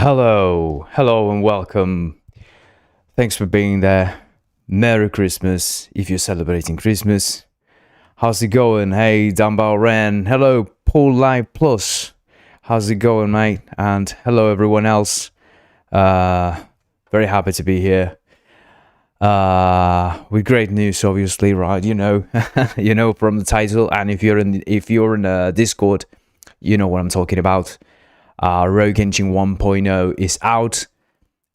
Hello and welcome. Thanks for being there. Merry Christmas if you're celebrating Christmas. How's it going? Hey, Dumbbell Ren. Hello, Paul Live Plus. How's it going, mate? And hello, everyone else. Very happy to be here. With great news, obviously, right? You know, from the title. And if you're in Discord, you know what I'm talking about. Rogue Engine 1.0 is out,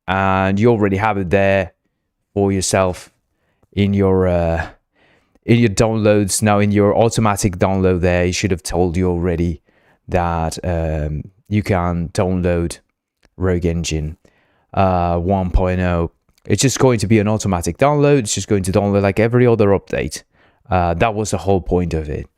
and you already have it there for yourself in your downloads. Now, in your automatic download there, it should have told you already that you can download Rogue Engine 1.0. It's just going to be an automatic download. It's just going to download like every other update. That was the whole point of it.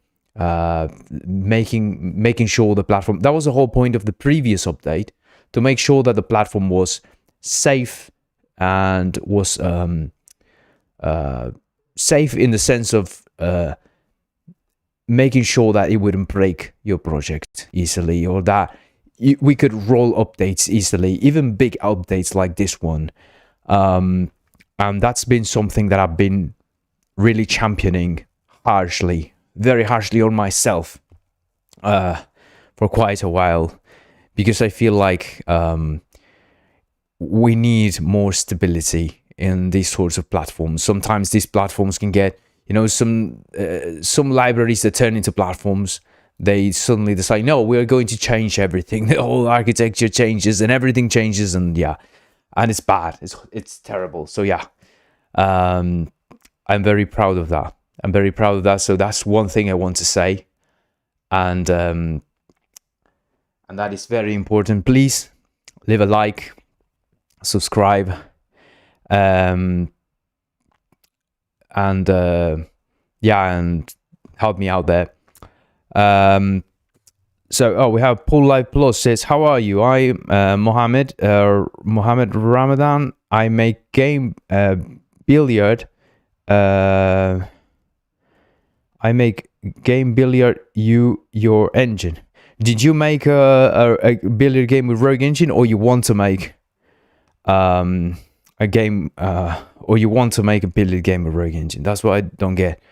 Making sure the platform, that was the whole point of the previous update, to make sure that the platform was safe and was safe in the sense of making sure that it wouldn't break your project easily, or that we could roll updates easily, even big updates like this one. And that's been something that I've been really championing very harshly on myself for quite a while, because I feel like we need more stability in these sorts of platforms. Sometimes these platforms can get, some libraries that turn into platforms, they suddenly decide, no, we're going to change everything. The whole architecture changes and everything changes, and it's bad. It's terrible. So I'm very proud of that. So that's one thing I want to say, and that is very important. Please leave a like, subscribe, and help me out there. So we have Paul Live Plus says, how are you? I Mohammed Ramadan. I make game billiard. I make game billiard your engine. Did you make a billiard game with Rogue Engine, or you want to make a game, or you want to make a billiard game with Rogue Engine? That's what I don't get.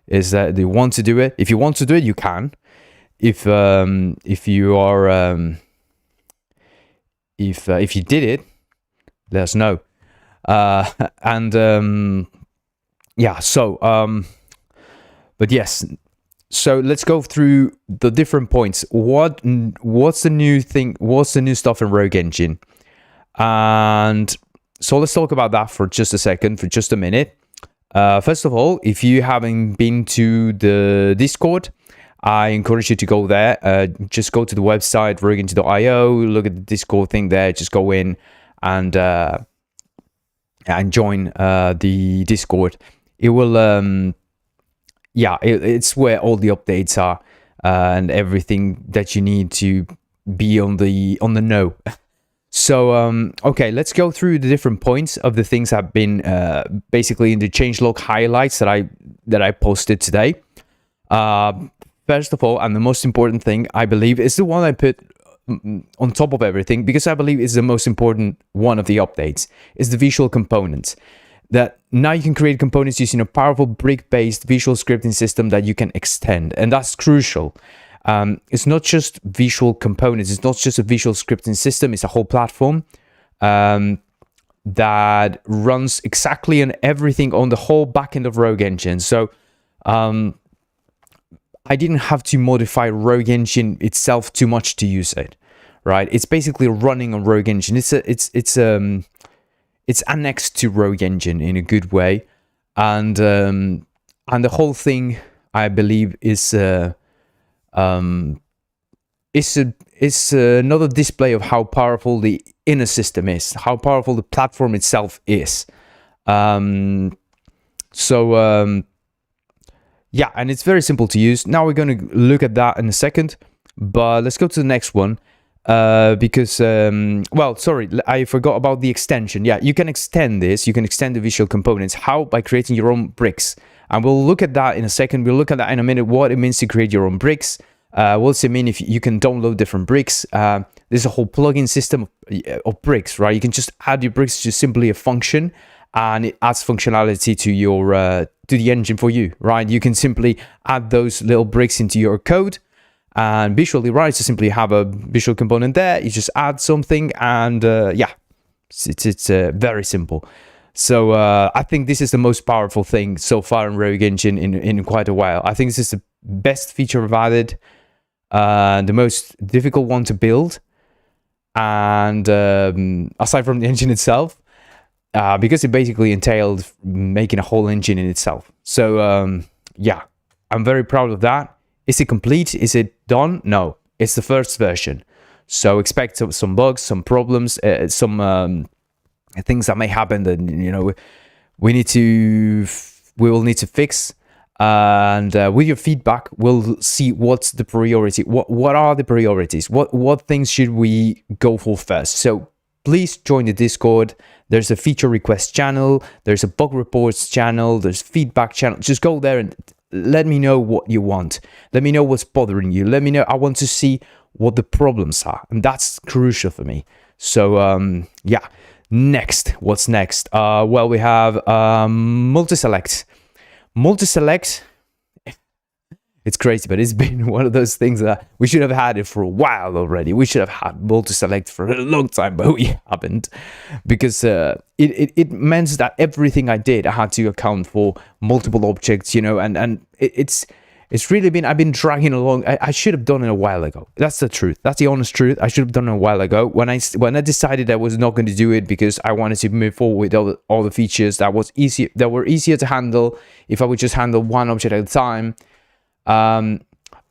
Is that you want to do it? If you want to do it, you can. If you are if you did it, let us know. But yes, so let's go through the different points. What's the new thing? What's the new stuff in Rogue Engine? And so let's talk about that for just a second, for just a minute. First of all, if you haven't been to the Discord, I encourage you to go there. Just go to the website, rogueengine.io, look at the Discord thing there. Just go in and join the Discord. It will... it's where all the updates are and everything that you need to be on the know. So okay, let's go through the different points of the things that have been basically in the changelog highlights that I posted today. First of all, and the most important thing, I believe, is the one I put on top of everything, because I believe is the most important one of the updates, is the visual components. That now you can create components using a powerful brick-based visual scripting system that you can extend, and that's crucial. It's not just visual components, it's not just a visual scripting system, it's a whole platform that runs exactly on everything on the whole backend of Rogue Engine. So I didn't have to modify Rogue Engine itself too much to use it, right? It's basically running on Rogue Engine. It's annexed to Rogue Engine in a good way, and the whole thing, I believe, is another display of how powerful the inner system is, how powerful the platform itself is. And it's very simple to use. Now we're going to look at that in a second, but let's go to the next one. Because, I forgot about the extension. Yeah, you can extend this. You can extend the visual components. How? By creating your own bricks. And we'll look at that in a second. We'll look at that in a minute, what it means to create your own bricks. What's it mean if you can download different bricks? there's a whole plugin system of bricks, right? You can just add your bricks to simply a function, and it adds functionality to your to the engine for you, right? You can simply add those little bricks into your code, and visually, right? So simply have a visual component there. You just add something, and yeah, it's very simple. So I think this is the most powerful thing so far in Rogue Engine in quite a while. I think this is the best feature I've added, the most difficult one to build, and aside from the engine itself, because it basically entailed making a whole engine in itself. So yeah, I'm very proud of that. Is it complete? Is it done? No, it's the first version. So expect some bugs, some problems, some things that may happen that, you know, we will need to fix. And with your feedback, we'll see what's the priority. What are the priorities? What things should we go for first? So please join the Discord. There's a feature request channel. There's a bug reports channel. There's feedback channel. Just go there and let me know what you want. Let me know what's bothering you. Let me know. I want to see what the problems are, and that's crucial for me. So yeah. Next, what's next? Well, we have multi-select. Multi-select, it's crazy, but it's been one of those things that we should have had it for a while already. We should have had multi-select for a long time, but we haven't, because it meant that everything I did, I had to account for multiple objects, you know, and it's really been, I've been dragging along. I should have done it a while ago. That's the truth. That's the honest truth. I should have done it a while ago. When I decided I was not going to do it because I wanted to move forward with all the features that were easier to handle if I would just handle one object at a time. I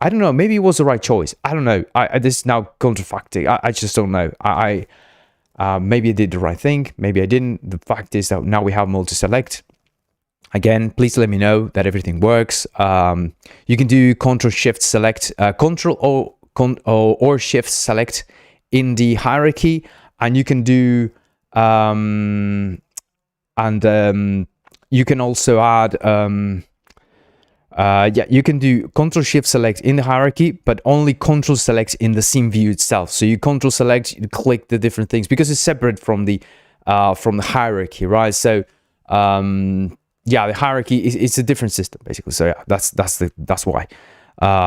don't know. Maybe it was the right choice. I don't know. This is now counterfacting. I just don't know. Maybe I did the right thing. Maybe I didn't. The fact is that now we have multi-select. Again, please let me know that everything works. You can do Control-Shift-Select, Control or Shift-Select in the hierarchy, and you can do, you can also add, yeah, you can do Control-Shift-Select in the hierarchy, but only Control-Select in the scene view itself. So you Control-Select, you click the different things because it's separate from the hierarchy, right? So yeah, the hierarchy is a different system basically. So yeah, that's why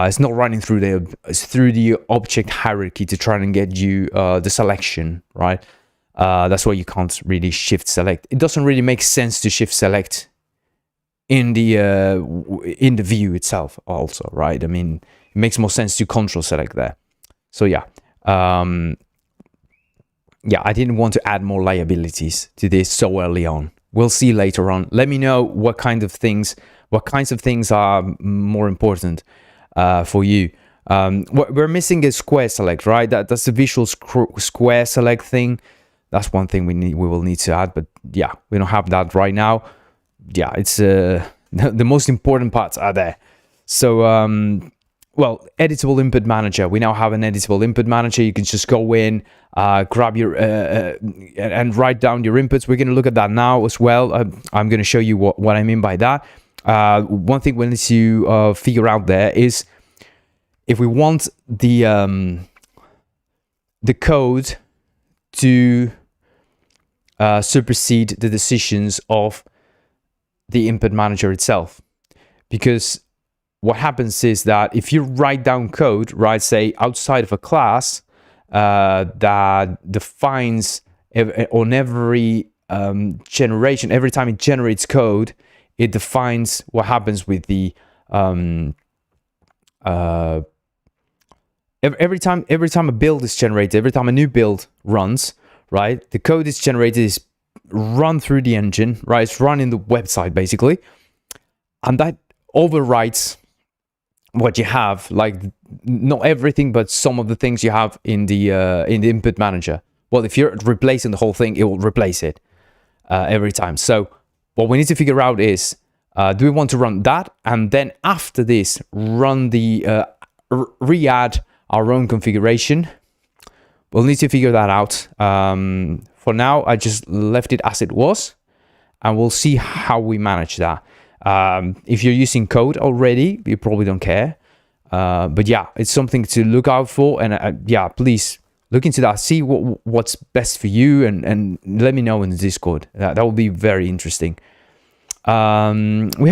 it's not running through the object hierarchy to try and get you the selection, right? That's why you can't really shift select. It doesn't really make sense to shift select in the view itself also, right? I mean, it makes more sense to control select there. So yeah, yeah, I didn't want to add more liabilities to this so early on. We'll see later on. Let me know what kinds of things are more important for you. We're missing a square select, right? That's the visual square select thing. That's one thing we will need to add, but yeah, we don't have that right now. Yeah, it's the most important parts are there. So well, editable input manager. We now have an editable input manager. You can just go in, grab your and write down your inputs. We're going to look at that now as well. I'm going to show you what I mean by that. One thing we need to figure out there is if we want the code to supersede the decisions of the input manager itself, because what happens is that if you write down code, right, say outside of a class that defines on every generation, every time it generates code, it defines what happens with the every time a build is generated, every time a new build runs, right, the code is generated, is run through the engine, right, it's run in the website basically, and that overwrites what you have, like not everything, but some of the things you have in the input manager. Well, if you're replacing the whole thing, it will replace it every time. So what we need to figure out is, do we want to run that, and then after this, run the re-add our own configuration? We'll need to figure that out. For now, I just left it as it was, and we'll see how we manage that. If you're using code already, you probably don't care. But yeah, it's something to look out for. And yeah, please look into that, see what's best for you, and let me know in the Discord. That will be very interesting. We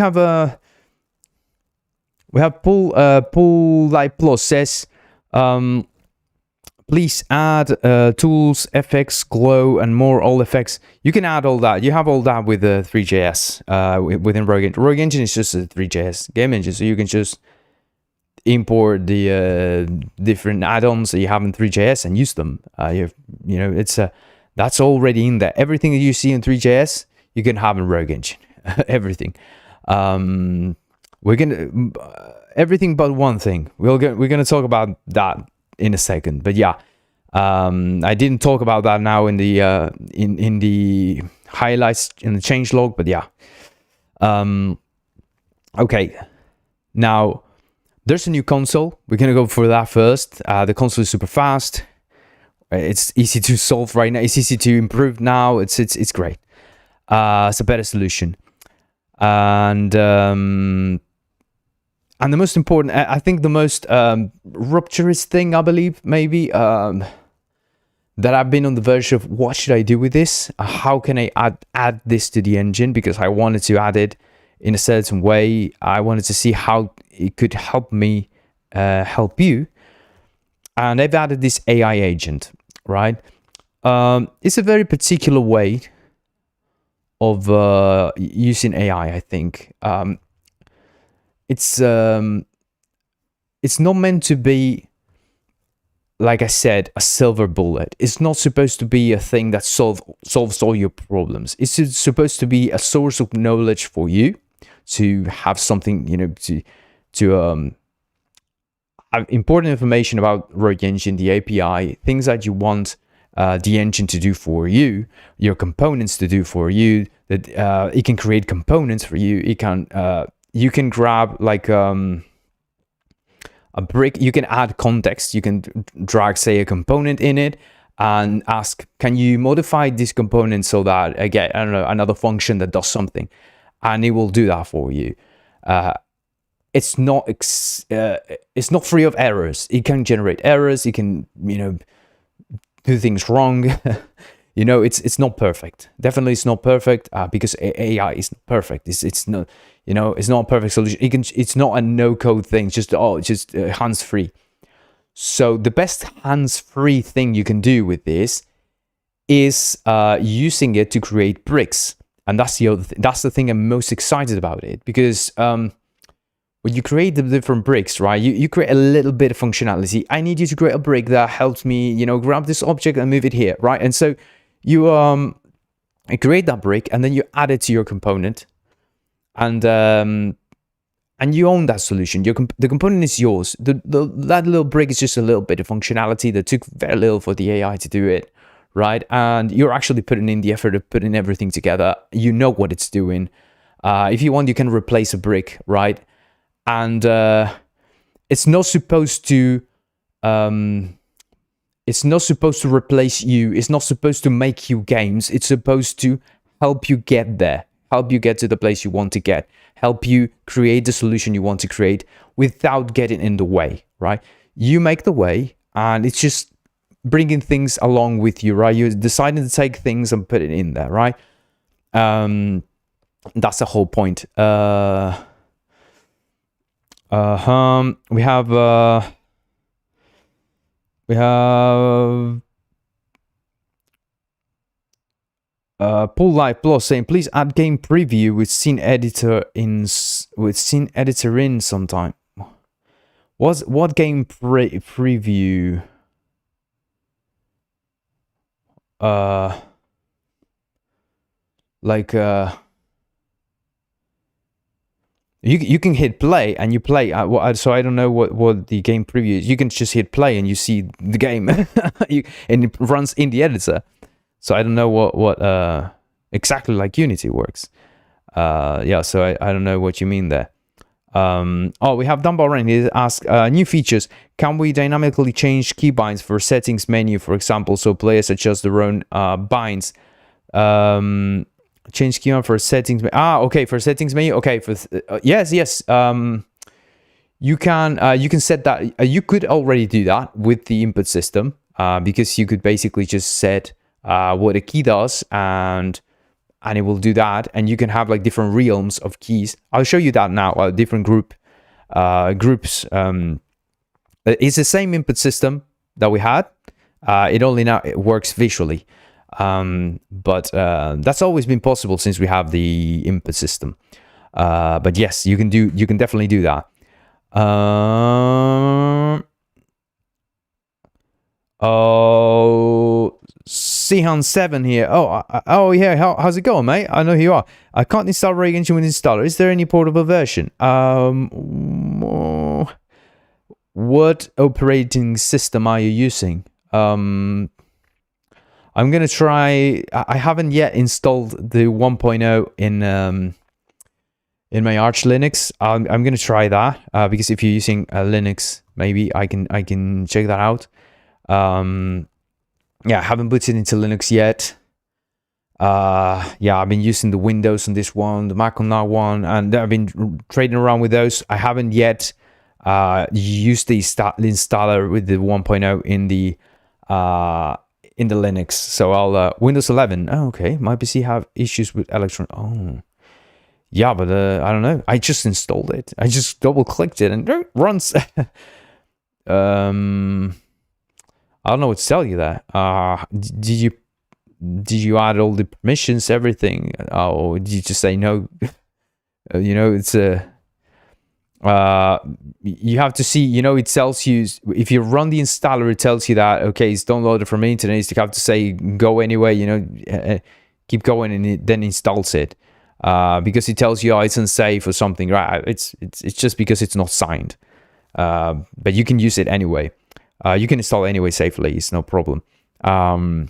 have Pull Light Plus says, please add tools, FX, glow, and more all effects. You can add all that. You have all that with the Three.js within Rogue Engine. Rogue Engine is just a Three.js game engine, so you can just import the different add-ons that you have in Three.js and use them. That's already in there. Everything that you see in Three.js, you can have in Rogue Engine. Everything. We're gonna everything but one thing. We're gonna talk about that in a second. But yeah, I didn't talk about that now in the in the highlights in the changelog. But yeah, okay. Now there's a new console. We're gonna go for that first. The console is super fast. It's easy to solve right now. It's easy to improve now. It's great. It's a better solution. And the most important, I think the most rupturous thing, I believe, maybe, that I've been on the verge of, what should I do with this? How can I add this to the engine? Because I wanted to add it in a certain way. I wanted to see how it could help me help you. And I've added this AI agent, right? It's a very particular way of using AI, I think. It's not meant to be, like I said, a silver bullet. It's not supposed to be a thing that solves all your problems. It's supposed to be a source of knowledge for you, to have something, to have important information about Rogue Engine, the API, things that you want the engine to do for you, your components to do for you. That it can create components for you. It can you can grab like a brick. You can add context. You can drag, say, a component in it and ask, can you modify this component so that I get, I don't know, another function that does something, and it will do that for you. It's not free of errors. It can generate errors. It can do things wrong. It's not perfect. Definitely, it's not perfect because AI is not perfect. It's not it's not a perfect solution. It's not a no code thing. Just hands free. So the best hands free thing you can do with this is using it to create bricks, and that's the other that's the thing I'm most excited about it, because when you create the different bricks, right, you create a little bit of functionality. I need you to create a brick that helps me, grab this object and move it here, right? And so you create that brick, and then you add it to your component, and you own that solution. The component is yours. That little brick is just a little bit of functionality that took very little for the AI to do it, right? And you're actually putting in the effort of putting everything together. You know what it's doing. If you want, you can replace a brick, right? And it's not supposed to replace you. It's not supposed to make you games. It's supposed to help you get there, help you get to the place you want to get, help you create the solution you want to create without getting in the way, right? You make the way, and it's just bringing things along with you, right? You're deciding to take things and put it in there, right? That's the whole point. We have Pull Live Plus saying, please add game preview with scene editor in sometime. What game preview? You can hit play and you play. So I don't know what the game preview is. You can just hit play and you see the game, and it runs in the editor. So I don't know what exactly like Unity works. So I don't know what you mean there. We have Dunbar Rain. He asks, new features. Can we dynamically change keybinds for settings menu, for example, so players adjust their own binds? Change keybind for settings. Okay, for settings menu. Okay, for yes. You can set that. You could already do that with the input system. because you could basically just set what a key does, and it will do that, and you can have like different realms of keys. I'll show you that now. Different groups. It's the same input system that we had. It only now it works visually, but that's always been possible since we have the input system. But yes, you can definitely do that. Oh, Sihan7 here. Oh yeah. How's it going, mate? I know who you are. I can't install Ray Engine with installer. Is there any portable version? What operating system are you using? I'm gonna try. I haven't yet installed the 1.0 in my Arch Linux. I'm gonna try that because if you're using Linux, maybe I can check that out. Yeah, I haven't put it into Linux yet. Yeah, I've been using the Windows on this one, the Mac on that one, and I've been trading around with those. I haven't yet used the installer with the 1.0 in the Linux. So I'll Windows 11. Oh, okay, my PC have issues with Electron. Oh, yeah, but I don't know. I just installed it. I just double clicked it and it runs. I don't know what to tell you there. Did you add all the permissions, everything? Or did you just say no? You know, it's a. You have to see. You know, it tells you if you run the installer, it tells you that okay, it's downloaded from internet. You have to say go anyway. You know, keep going, and it then installs it. Because it tells you it's unsafe or something, right? It's just because it's not signed. But you can use it anyway. You can install it anyway safely. It's no problem. Yeah.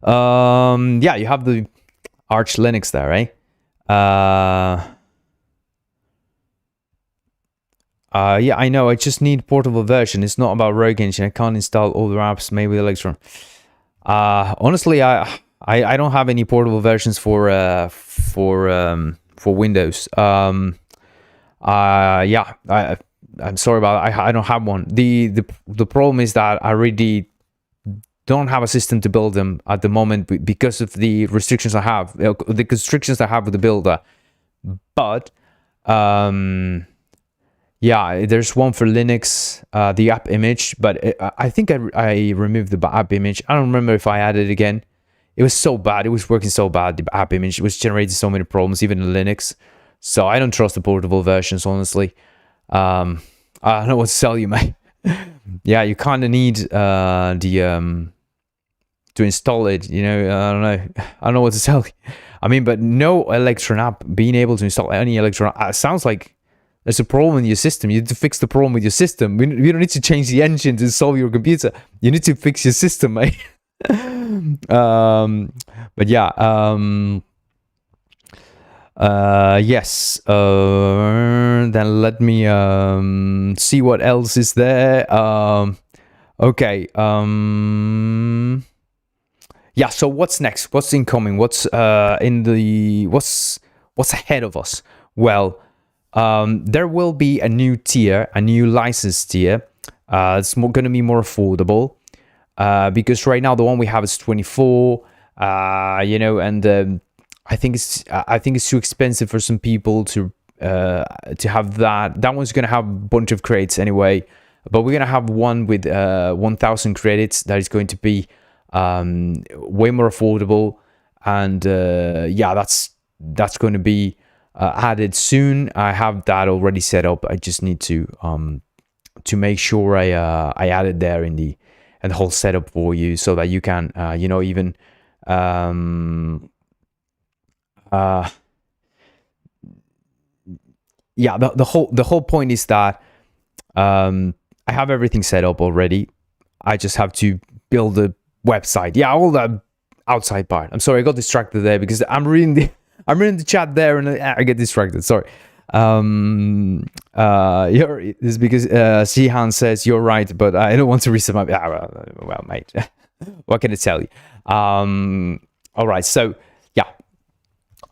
Yeah, you have the Arch Linux there, right? Yeah, I know. I just need portable version. It's not about Rogue Engine. I can't install all the apps made with Electron. Honestly, I don't have any portable versions for Windows. Yeah, I'm sorry about it. I don't have one. The problem is that I really don't have a system to build them at the moment because of the restrictions I have, the constrictions I have with the builder. But yeah, there's one for Linux, the app image, but I think I removed the app image. I don't remember if I added it again. It was so bad. It was working so bad. The app image was generating so many problems, even in Linux. So I don't trust the portable versions, honestly. I don't know what to tell you, mate. Yeah, you kind of need to install it. You know, I don't know. I don't know what to tell you. I mean, but no Electron app, being able to install any Electron app, sounds like there's a problem in your system. You need to fix the problem with your system. We don't need to change the engine to solve your computer. You need to fix your system, mate. But yeah, yes. Then let me see what else is there. Okay. Yeah. So what's next? What's incoming? What's what's ahead of us? Well, there will be a new tier, a new license tier. It's going to be more affordable. Because right now the one we have is 24, you know, and I think it's too expensive for some people to have that. That one's gonna have a bunch of credits anyway, but we're gonna have one with 1,000 credits that is going to be way more affordable, and yeah, that's going to be added soon. I have that already set up. I just need to make sure I add it there in the whole setup for you, so that you can you know, even yeah, the whole point is that I have everything set up already. I just have to build a website. Yeah, all the outside part. I'm sorry, I got distracted there because I'm reading the chat there and I get distracted. Sorry. It's because Sihan says you're right, but I don't want to reset my. Well, mate, what can I tell you? All right, so yeah,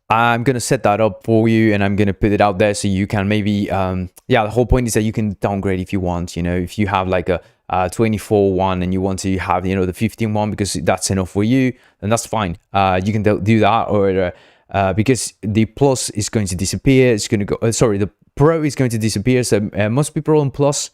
I'm gonna set that up for you, and I'm gonna put it out there so you can maybe the whole point is that you can downgrade if you want. If you have like a 24 one and you want to have the 15 one because that's enough for you, then that's fine. You can do that, or because the plus is going to disappear, it's going to go. Sorry, the pro is going to disappear. So must be pro and plus.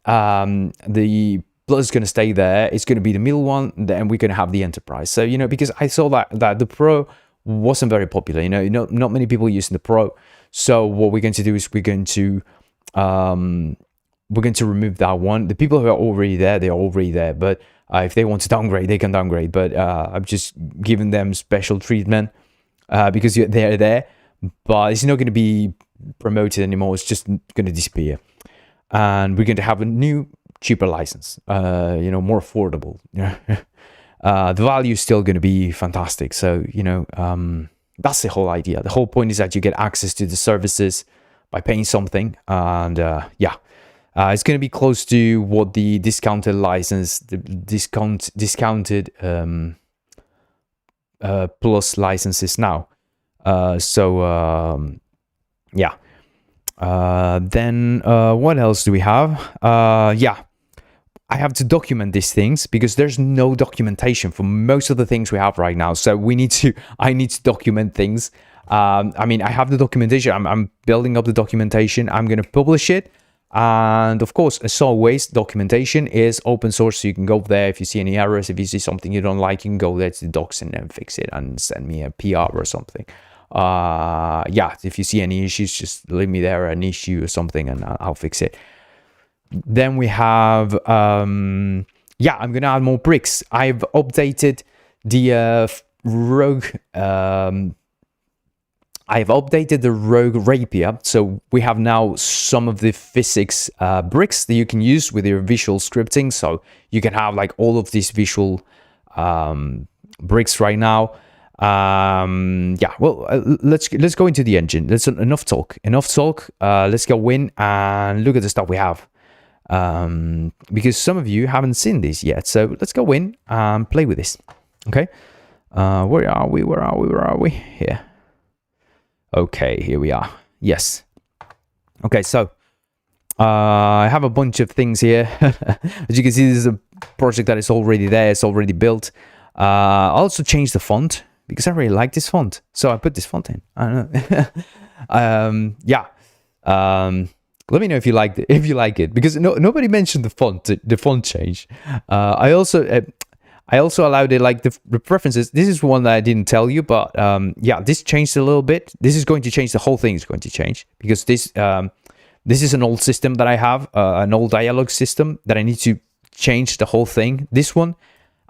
The plus is going to stay there. It's going to be the middle one, then we're going to have the enterprise. So because I saw that the pro wasn't very popular. Not many people using the pro. So what we're going to do is we're going to remove that one. The people who are already there, they're already there. But if they want to downgrade, they can downgrade. But I'm just giving them special treatment because they're there. But it's not going to be promoted anymore. It's just going to disappear. And we're going to have a new, cheaper license. More affordable. The value is still going to be fantastic. So, that's the whole idea. The whole point is that you get access to the services by paying something. And it's going to be close to what the discounted license, the discounted plus license is now. Then what else do we have? I have to document these things because there's no documentation for most of the things we have right now. So I need to document things. I have the documentation. I'm building up the documentation. I'm going to publish it. And of course, as always, documentation is open source. So you can go there if you see any errors. If you see something you don't like, you can go there to the docs and fix it and send me a PR or something. If you see any issues, just leave me there an issue or something and I'll fix it. Then we have, I'm going to add more bricks. I've updated the rogue, I've updated the rogue rapier. So we have now some of the physics bricks that you can use with your visual scripting. So you can have like all of these visual bricks right now. Let's go into the engine. That's enough talk. Let's go in and look at the stuff we have. Because some of you haven't seen this yet. So let's go in and play with this. Okay. Where are we? Here. Okay, here we are. Yes. Okay, so I have a bunch of things here. As you can see, this is a project that is already there. It's already built. I also changed the font because I really like this font. So I put this font in. I don't know. Let me know if you like it, because nobody mentioned the font change. I also allowed it like the preferences. This is one that I didn't tell you, but this changed a little bit. This is going to change. The whole thing is going to change because this is an old system that I have, an old dialogue system that I need to change the whole thing. This one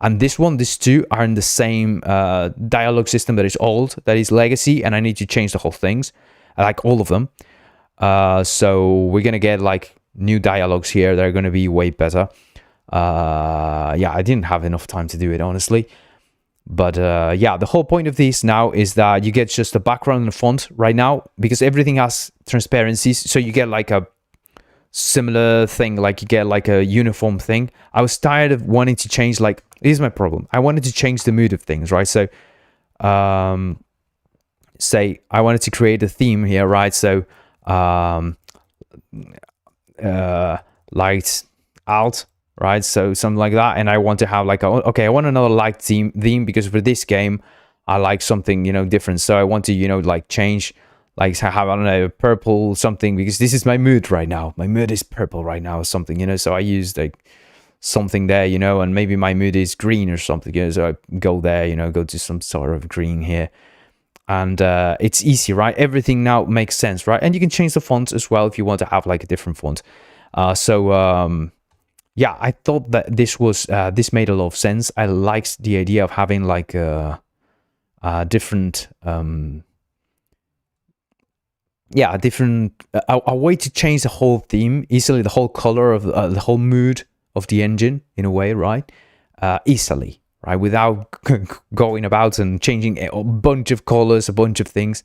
and this one, these two are in the same dialogue system that is old, that is legacy, and I need to change the whole things. I like all of them. So we're gonna get like new dialogues here that are gonna be way better. I didn't have enough time to do it, honestly. But the whole point of this now is that you get just a background and a font right now, because everything has transparencies. So you get like a similar thing, like you get like a uniform thing. I was tired of wanting to change, like, this is my problem. I wanted to change the mood of things, right? So, say I wanted to create a theme here, right? So, light alt, right? So something like that. And I want to have like I want another light theme because for this game I like something different. So I want to like change, like have, I don't know, purple something, because this is my mood right now. My mood is purple right now or something, so I used like something there, and maybe my mood is green or something, so I go there, go to some sort of green here. And it's easy, right? Everything now makes sense, right? And you can change the font as well if you want to have like a different font. I thought that this made a lot of sense. I liked the idea of having like a different a way to change the whole theme easily, the whole color of the whole mood of the engine in a way, right? Easily, right? Without going about and changing a bunch of colors, a bunch of things.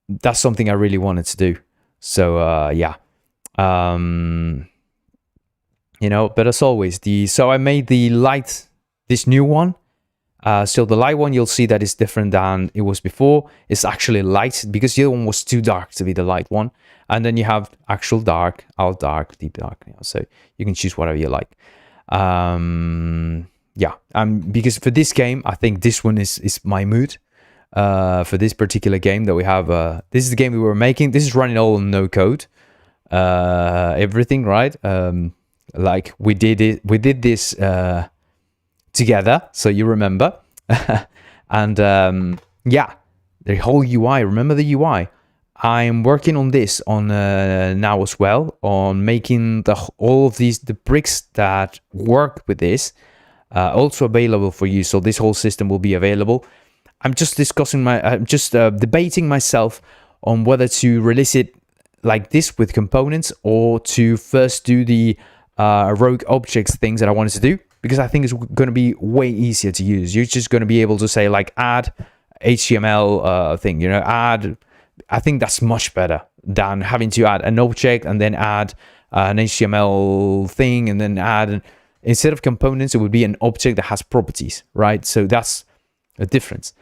That's something I really wanted to do. So but as always, so I made the light, this new one, So the light one, you'll see that is different than it was before. It's actually light because the other one was too dark to be the light one. And then you have actual dark, alt dark, deep dark. So you can choose whatever you like. Because for this game, I think this one is my mood. For this particular game that we have, this is the game we were making. This is running all on no code. Everything, right? Like we did this together, so you remember. And the whole UI, remember the UI. I'm working on this now as well, on making all of the bricks that work with this also available for you. So this whole system will be available. I'm just debating myself on whether to release it like this with components, or to first do the rogue objects things that I wanted to do, because I think it's going to be way easier to use. You're just going to be able to say like add HTML thing, add. I think that's much better than having to add an object and then add an HTML thing and then add. Instead of components, it would be an object that has properties, right? So that's a difference.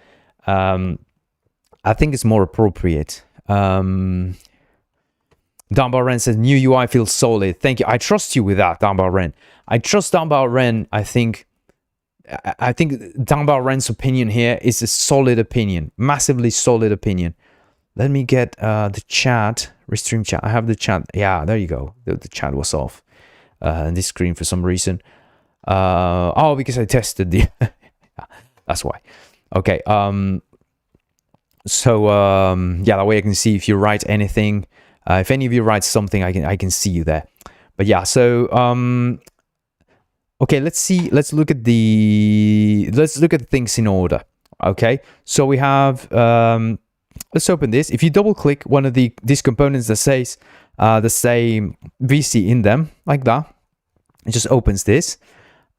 I think it's more appropriate. Dunbar Ren says, new UI feels solid. Thank you. I trust you with that, Dunbar Ren. I trust Dunbar Ren. I think Dunbar Ren's opinion here is a solid opinion, massively solid opinion. Let me get the chat, Restream chat. I have the chat. Yeah, there you go. The chat was off on this screen for some reason. Because I tested the... That's why. Okay. That way I can see if you write anything. If any of you write something, I can see you there. But yeah, so okay, let's look at the things in order. Okay, so we have let's open this. If you double click one of these components that says the same VC in them, like that, it just opens this.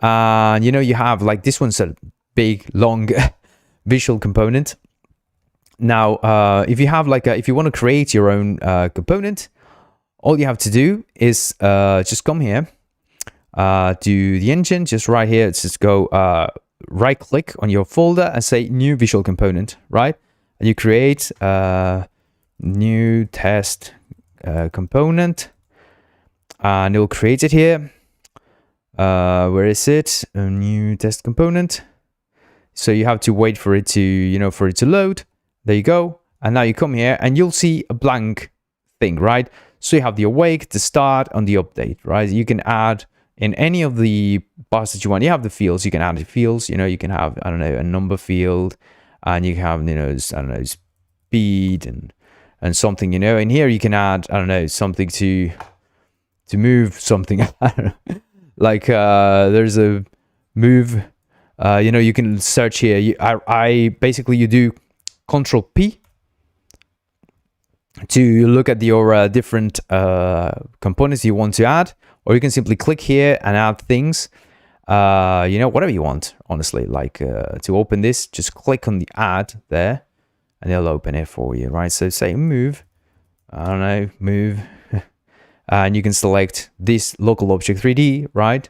You have like this one's a big long visual component. Now, if you have if you want to create your own component, all you have to do is just come here, do the engine, just right here. It's just go right click on your folder and say new visual component, right? And you create new test component, and it'll create it here. Where is it? A new test component. So you have to wait for it to, for it to load. There you go. And now you come here and you'll see a blank thing, right? So you have the awake, the start, and the update, right? You can add in any of the parts that you want. You have the fields, you can add the fields, you can have, I don't know, a number field, and you can have, I don't know, speed and something, in here you can add, I don't know, something to move something. I don't know. Like there's a move, you can search here. I basically, you do Control P to look at your different components you want to add, or you can simply click here and add things, whatever you want, honestly. Like to open this, just click on the add there and they'll open it for you, right? So say move, I don't know, move, and you can select this local object 3D, right?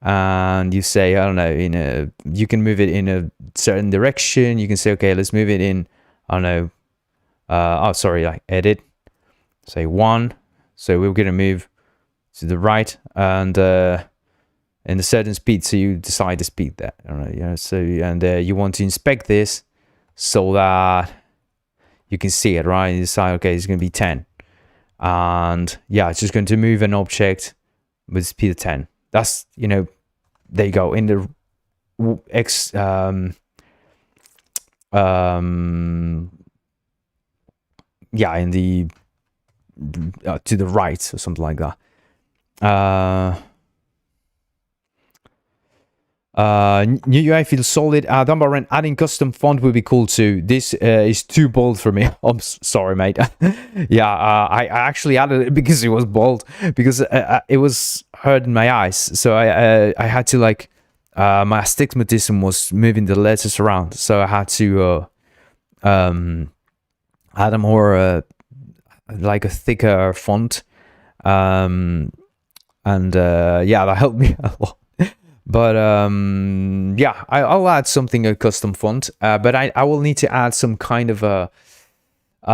And you say, I don't know, you can move it in a certain direction. You can say, okay, let's move it in, I don't know, like edit, say 1. So we're going to move to the right and in a certain speed. So you decide the speed there. I don't know, so, and you want to inspect this so that you can see it, right? You decide, okay, it's going to be 10. And yeah, it's just going to move an object with speed of 10. That's, there you go. In the in the to the right or something like that. New UI feels solid. Dunbar Ren, adding custom font would be cool too. This is too bold for me. I'm sorry, mate. I actually added it because it was bold, because it was hurting my eyes. So I had to my astigmatism was moving the letters around. So I had to add a more like a thicker font. That helped me a lot. But yeah, I'll add something, a custom font, but I will need to add some kind of a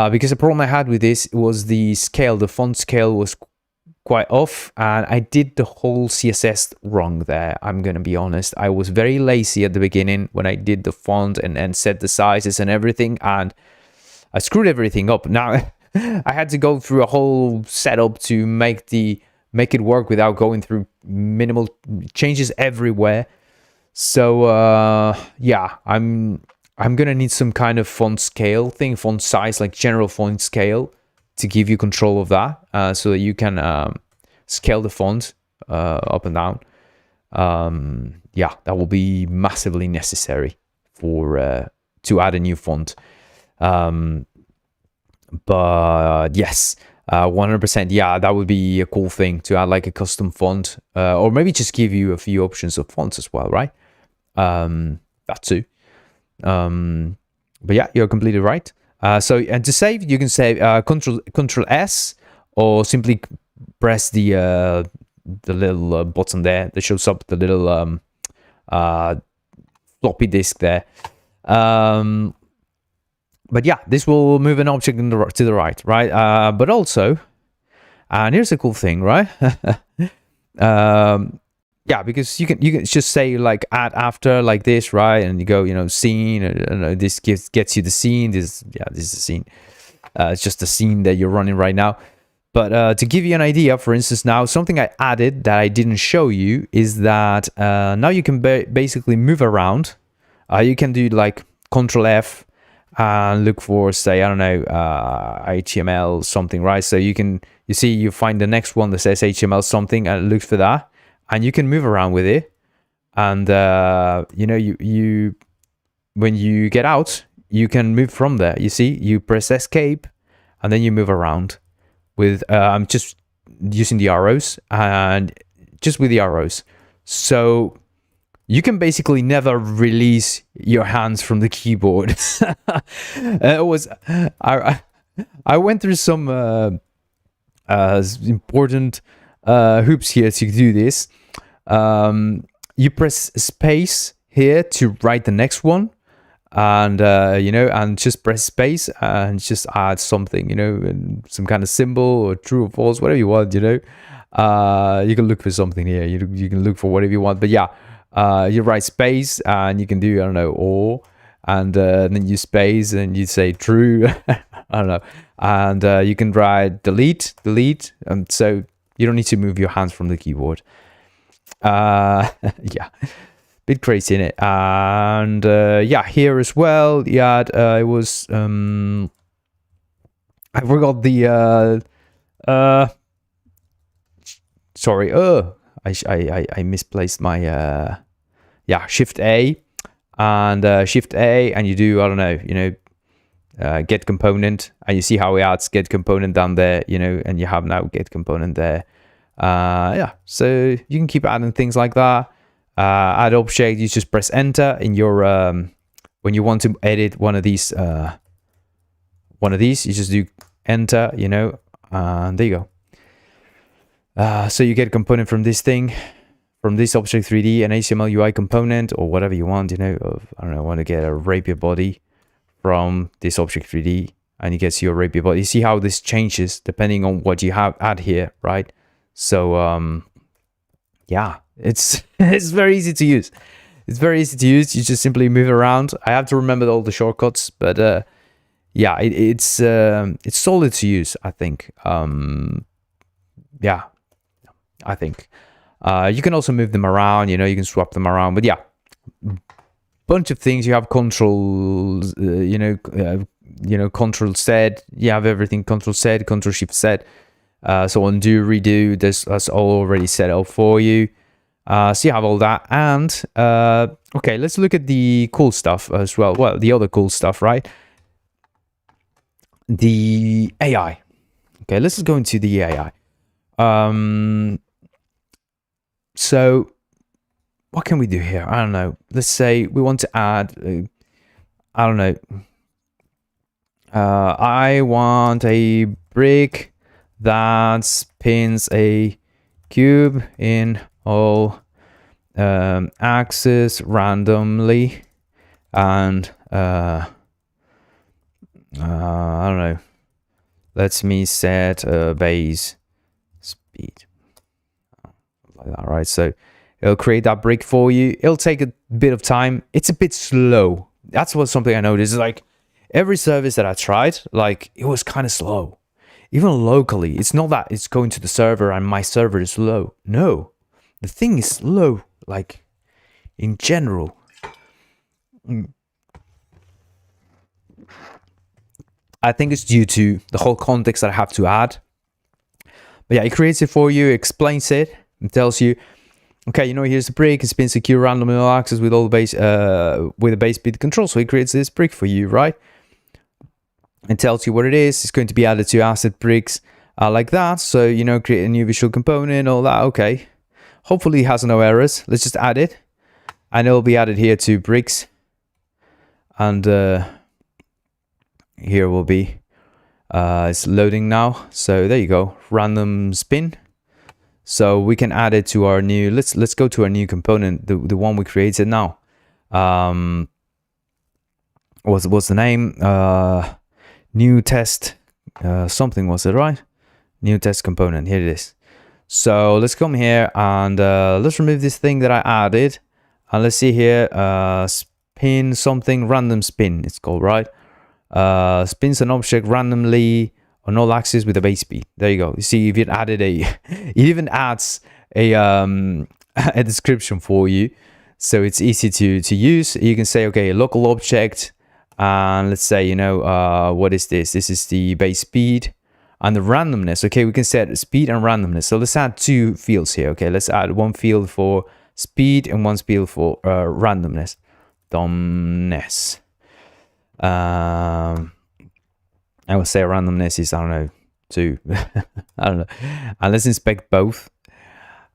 because the problem I had with this was the scale. The font scale was quite off, and I did the whole CSS wrong there. I'm gonna be honest. I was very lazy at the beginning when I did the font and set the sizes and everything, and I screwed everything up. Now I had to go through a whole setup to make it work without going through minimal changes everywhere. So yeah, I'm gonna need some kind of font scale thing, font size, like general font scale, to give you control of that, so that you can scale the font up and down. Yeah, that will be massively necessary for to add a new font. But yes, 100%. Yeah, that would be a cool thing to add, like a custom font, or maybe just give you a few options of fonts as well, right? That too. But yeah, you're completely right. So, and to save, you can say Control S, or simply press the little button there that shows up the little floppy disk there. But yeah, this will move an object to the right, right? But also, and here's a cool thing, right? Yeah, because you can just say like add after like this, right? And you go, you know, scene, and this gets you the scene. This is the scene. It's just the scene that you're running right now. But to give you an idea, for instance, now something I added that I didn't show you is that now you can basically move around. You can do like Control F and look for, say, I don't know, HTML something, right? So you find the next one that says HTML something and look for that. And you can move around with it, and you know, you when you get out, you can move from there. You see, you press escape, and then you move around with. I'm just using the arrows, and just with the arrows, so you can basically never release your hands from the keyboard. I went through some important hoops here to do this. You press space here to write the next one, and you know, and just press space and just add something, you know, some kind of symbol or true or false, whatever you want, you know. You can look for something here. You can look for whatever you want, but yeah, you write space and you can do, I don't know, or, and then you space and you say true. I don't know, and you can write delete, and so you don't need to move your hands from the keyboard. Yeah, bit crazy in it. And yeah, here as well. Yeah, it was. I forgot the. Sorry. I misplaced my. Yeah, Shift A, and Shift A, and you do, I don't know, you know, get component, and you see how it adds get component down there, you know, and you have now get component there. Yeah, so you can keep adding things like that. Add object, you just press enter in your when you want to edit one of these, you just do enter, you know, and there you go. So you get a component from this thing, from this object 3D, an HTML UI component, or whatever you want, you know. I don't know, I want to get a rapier body from this object 3D, and you get your rapier body. You see how this changes depending on what you have add here, right? So yeah, it's it's very easy to use. It's very easy to use. You just simply move around. I have to remember all the shortcuts, but yeah, it's solid to use, I think. Yeah, I think you can also move them around. You know, you can swap them around. But yeah, bunch of things. You have control. You know, control Z. You have everything. Control Z, Control Shift Z. So undo, redo. That's all already set up for you. So you have all that. And okay, let's look at the cool stuff as well. Well, the other cool stuff, right? The AI. Okay, let's just go into the AI. So what can we do here? I don't know. Let's say we want to add, I don't know. I want a brick that spins a cube in all access randomly, and I don't know, let me set base speed like that, right? So it'll create that brick for you. It'll take a bit of time. It's a bit slow. That's something I noticed. Like every service that I tried, like it was kind of slow. Even locally, it's not that it's going to the server and my server is slow. No, the thing is slow, like in general. I think it's due to the whole context that I have to add. But yeah, it creates it for you, explains it, and tells you, okay, here's the brick. It's been secure random access with all the base with a base speed control. So it creates this brick for you, right? It tells you what it is. It's going to be added to asset bricks like that. So, create a new visual component, all that. Okay. Hopefully it has no errors. Let's just add it. And it'll be added here to bricks. And here will be, it's loading now. So there you go. Random spin. So we can add it to our new, let's go to our new component, the one we created now. What's the name? New test something, was it, right? New test component. Here it is. So let's come here and let's remove this thing that I added, and let's see here, spin something, random spin it's called, right? Spins an object randomly on all axes with a base speed. There you go. You see, if it added it even adds a description for you, so it's easy to use. You can say, okay, local object. And let's say, what is this? This is the base speed and the randomness. Okay, we can set speed and randomness. So let's add two fields here. Okay, let's add one field for speed and one field for randomness. I would say randomness is, I don't know, 2. I don't know. And let's inspect both.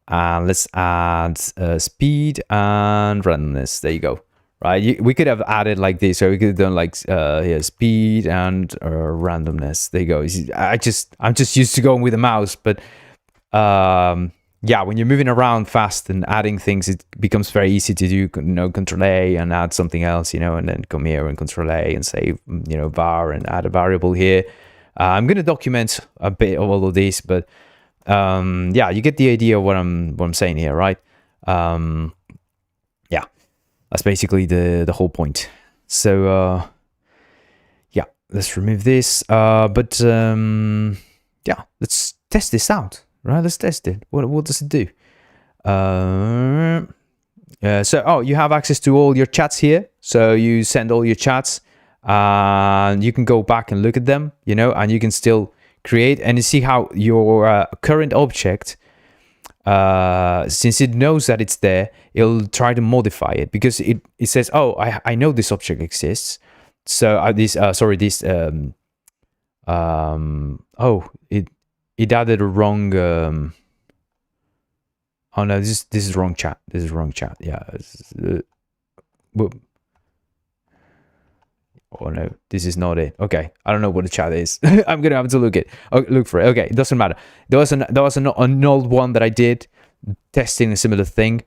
And let's add speed and randomness. There you go. Right, we could have added like this, or we could have done like here, speed and randomness. There you go. I'm just used to going with the mouse, but yeah, when you're moving around fast and adding things, it becomes very easy to do, Control A and add something else, and then come here and Control A and say, var and add a variable here. I'm gonna document a bit of all of this, but yeah, you get the idea of what I'm saying here, right? Yeah. That's basically the whole point. So yeah, let's remove this. But yeah, let's test this out, right? Let's test it. What does it do? So you have access to all your chats here. So you send all your chats, and you can go back and look at them, and you can still create, and you see how your current object, since it knows that it's there, it'll try to modify it, because it says, oh, I know this object exists. So it added a wrong oh no, this is wrong chat. This is wrong chat. Yeah. Oh no, this is not it. Okay, I don't know what the chat is. I'm gonna have to look for it. Okay, it doesn't matter. There was an old one that I did testing a similar thing.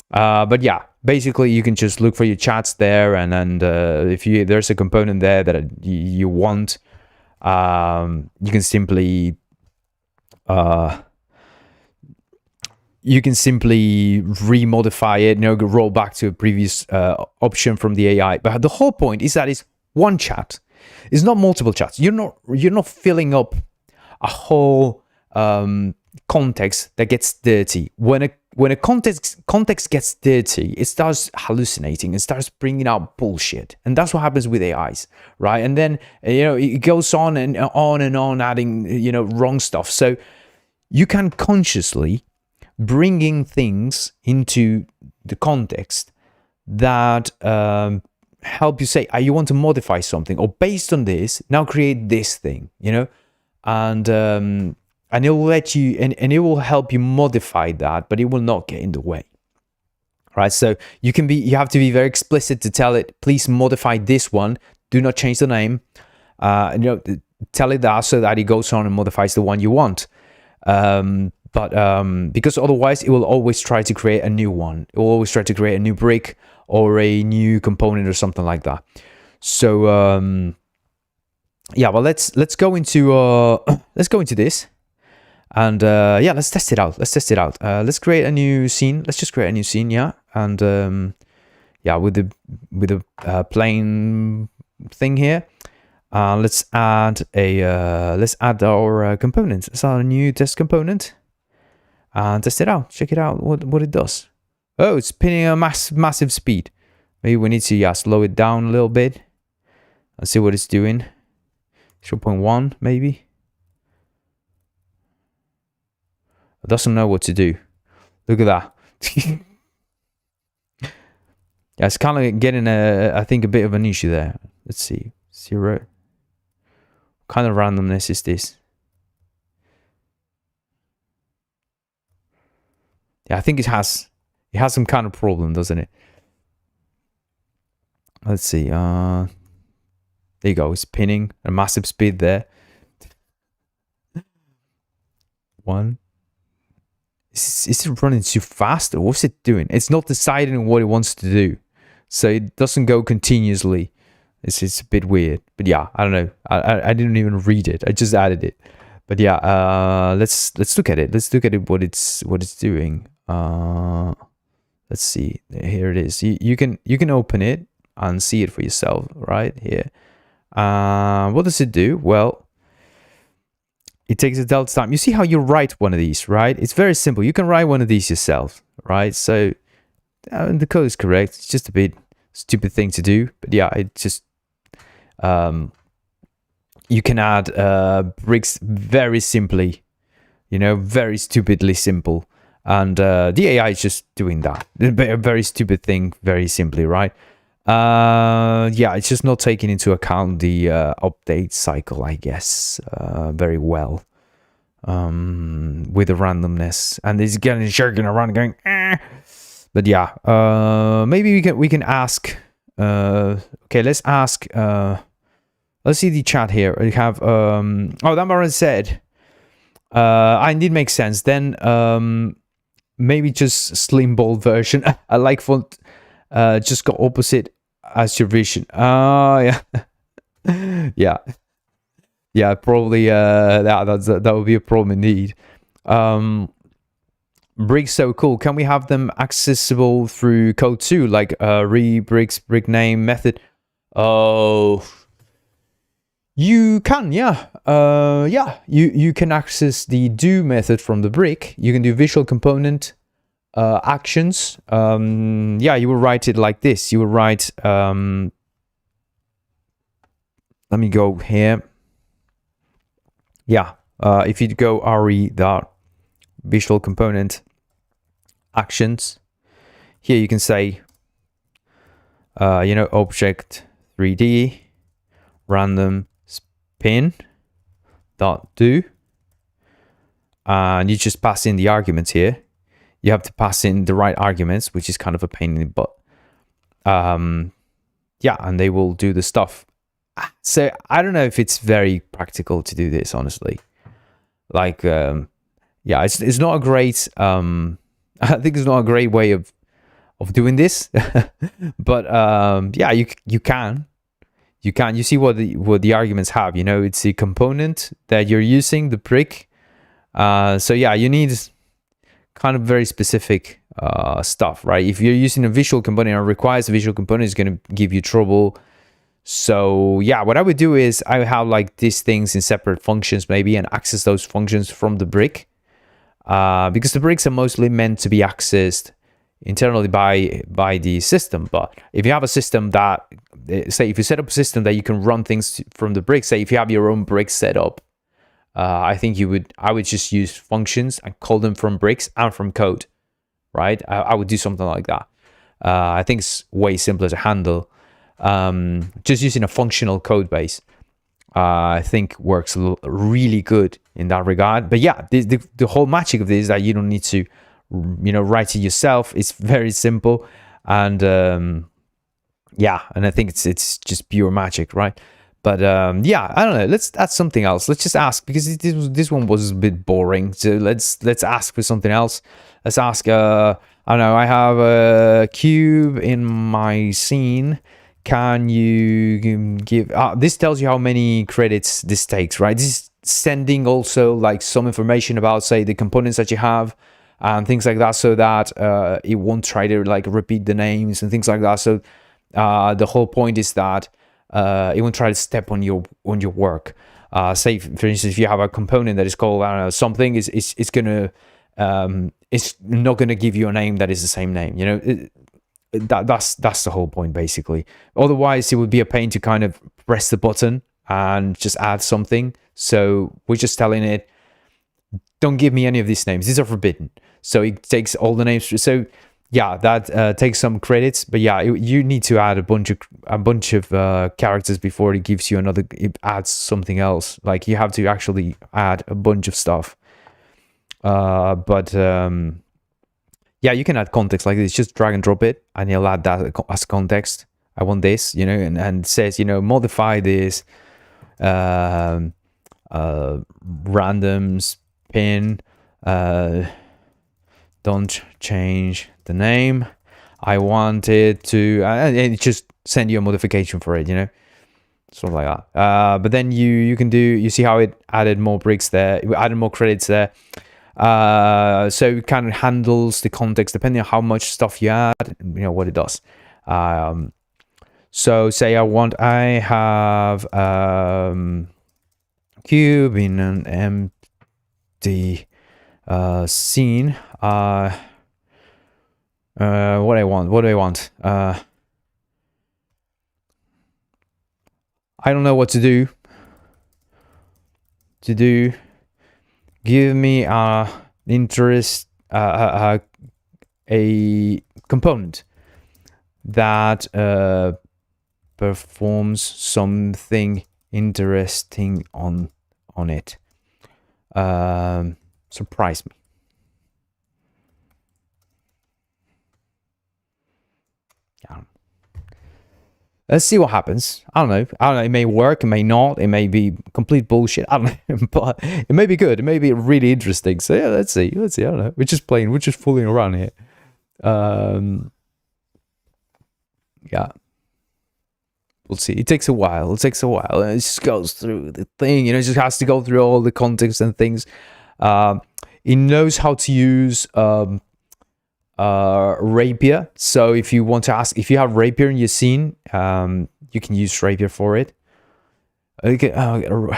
But yeah, basically you can just look for your chats there, and if there's a component there that you want, you can simply remodify it, roll back to a previous option from the AI. But the whole point is that it's one chat. It's not multiple chats. You're not filling up a whole context that gets dirty. When a context gets dirty, it starts hallucinating. It starts bringing out bullshit, and that's what happens with AIs, right? And then it goes on and on, adding wrong stuff. So you can consciously bringing things into the context that help you say, you want to modify something, or based on this, now create this thing, and it will let you, and it will help you modify that, but it will not get in the way, right? So you have to be very explicit to tell it, please modify this one, do not change the name, tell it that, so that it goes on and modifies the one you want. But because otherwise it will always try to create a new one. It will always try to create a new brick or a new component or something like that. So yeah, well, let's go into this, and yeah, let's test it out. Let's create a new scene. Let's just create a new scene, yeah, and yeah, with the plain thing here. Let's add our component. Let's add a new test component and test it out. Check it out. What it does. Oh, it's pinning a massive speed. Maybe we need to slow it down a little bit and see what it's doing. 0.1 maybe. It doesn't know what to do. Look at that. Yeah, it's kind of getting I think a bit of an issue there. Let's see. 0. What kind of randomness is this? Yeah, I think it has some kind of problem, doesn't it? Let's see. There you go. It's pinning a massive speed there. 1. Is it running too fast, or what's it doing? It's not deciding what it wants to do, so it doesn't go continuously. It's a bit weird, but yeah, I don't know. I didn't even read it. I just added it. But yeah, let's look at it. Let's look at it. What it's doing. Let's see. Here it is. You can open it and see it for yourself right here. What does it do? Well, it takes a delta time. You see how you write one of these, right? It's very simple. You can write one of these yourself, right? So the code is correct. It's just a bit stupid thing to do, but yeah, it just you can add bricks very simply, very stupidly simple, and the AI is just doing that. A very stupid thing, very simply, right? Yeah, it's just not taking into account the update cycle, I guess, very well, with the randomness, and it's getting shaking around going. But yeah, maybe we can ask. Okay, let's ask. Let's see the chat here. We have oh, that Maran said. Indeed makes sense. Then maybe just slim bold version. I like font. Just got opposite as your vision. Yeah. Yeah, probably that would be a problem indeed. Bricks so cool. Can we have them accessible through code too, like bricks brick name method? Oh, you can, yeah. Yeah, you can access the do method from the brick. You can do visual component actions. Yeah, you will write it like this. You will write let me go here. Yeah, if you go re dot visual component actions, here you can say object 3D random spin dot do, and you just pass in the arguments here. You have to pass in the right arguments, which is kind of a pain in the butt. Yeah, and they will do the stuff. So I don't know if it's very practical to do this, honestly. Like, yeah, it's not a great. I think it's not a great way of doing this, but yeah, you can. You see what the arguments have. It's the component that you're using, the brick. So yeah, you need kind of very specific stuff, right? If you're using a visual component and requires a visual component, it's going to give you trouble. So yeah, what I would do is I would have like these things in separate functions maybe, and access those functions from the brick, because the bricks are mostly meant to be accessed internally by the system. But if you have a system that, say, if you set up a system that you can run things from the brick, say if you have your own brick set up, I think I would just use functions and call them from bricks and from code, right? I would do something like that. I think it's way simpler to handle. Just using a functional code base, I think works really good in that regard. But yeah, the whole magic of this is that you don't need to, write it yourself. It's very simple, and yeah, and I think it's just pure magic, right? But yeah, I don't know. Let's add something else. Let's just ask, because this one was a bit boring. So let's ask for something else. Let's ask. I don't know. I have a cube in my scene. Can you give? This tells you how many credits this takes, right? This is sending also like some information about, say, the components that you have and things like that, so that it won't try to like repeat the names and things like that. So the whole point is that it won't try to step on your work. Say for instance, if you have a component that is called, I don't know, something, it's gonna it's not gonna give you a name that is the same name. You know, that's the whole point basically. Otherwise, it would be a pain to kind of press the button and just add something. So we're just telling it, don't give me any of these names. These are forbidden. So it takes all the names. So yeah, that takes some credits. But yeah, you need to add a bunch of characters before it gives you another. It adds something else. Like you have to actually add a bunch of stuff. Yeah, you can add context like this. Just drag and drop it, and you'll add that as context. I want this, you know, and it says, you know, modify this randoms pin. Don't change the name. I want it to, and just send you a modification for it, you know, something like that. But then you can do, you see how it added more bricks there, it added more credits there. So it kind of handles the context depending on how much stuff you add, you know, what it does. So say I have cube in an empty scene. What do I want? I don't know what to do. Give me a component that performs something interesting on it. Surprise me. Yeah. Let's see what happens. I don't know. It may work. It may not. It may be complete bullshit. I don't know. But it may be good. It may be really interesting. So yeah, let's see. I don't know. We're just playing. We're just fooling around here. Yeah. We'll see. It takes a while. It just goes through the thing. You know, it just has to go through all the context and things. It knows how to use Rapier. So if you want to ask, if you have Rapier in your scene, you can use Rapier for it. Okay,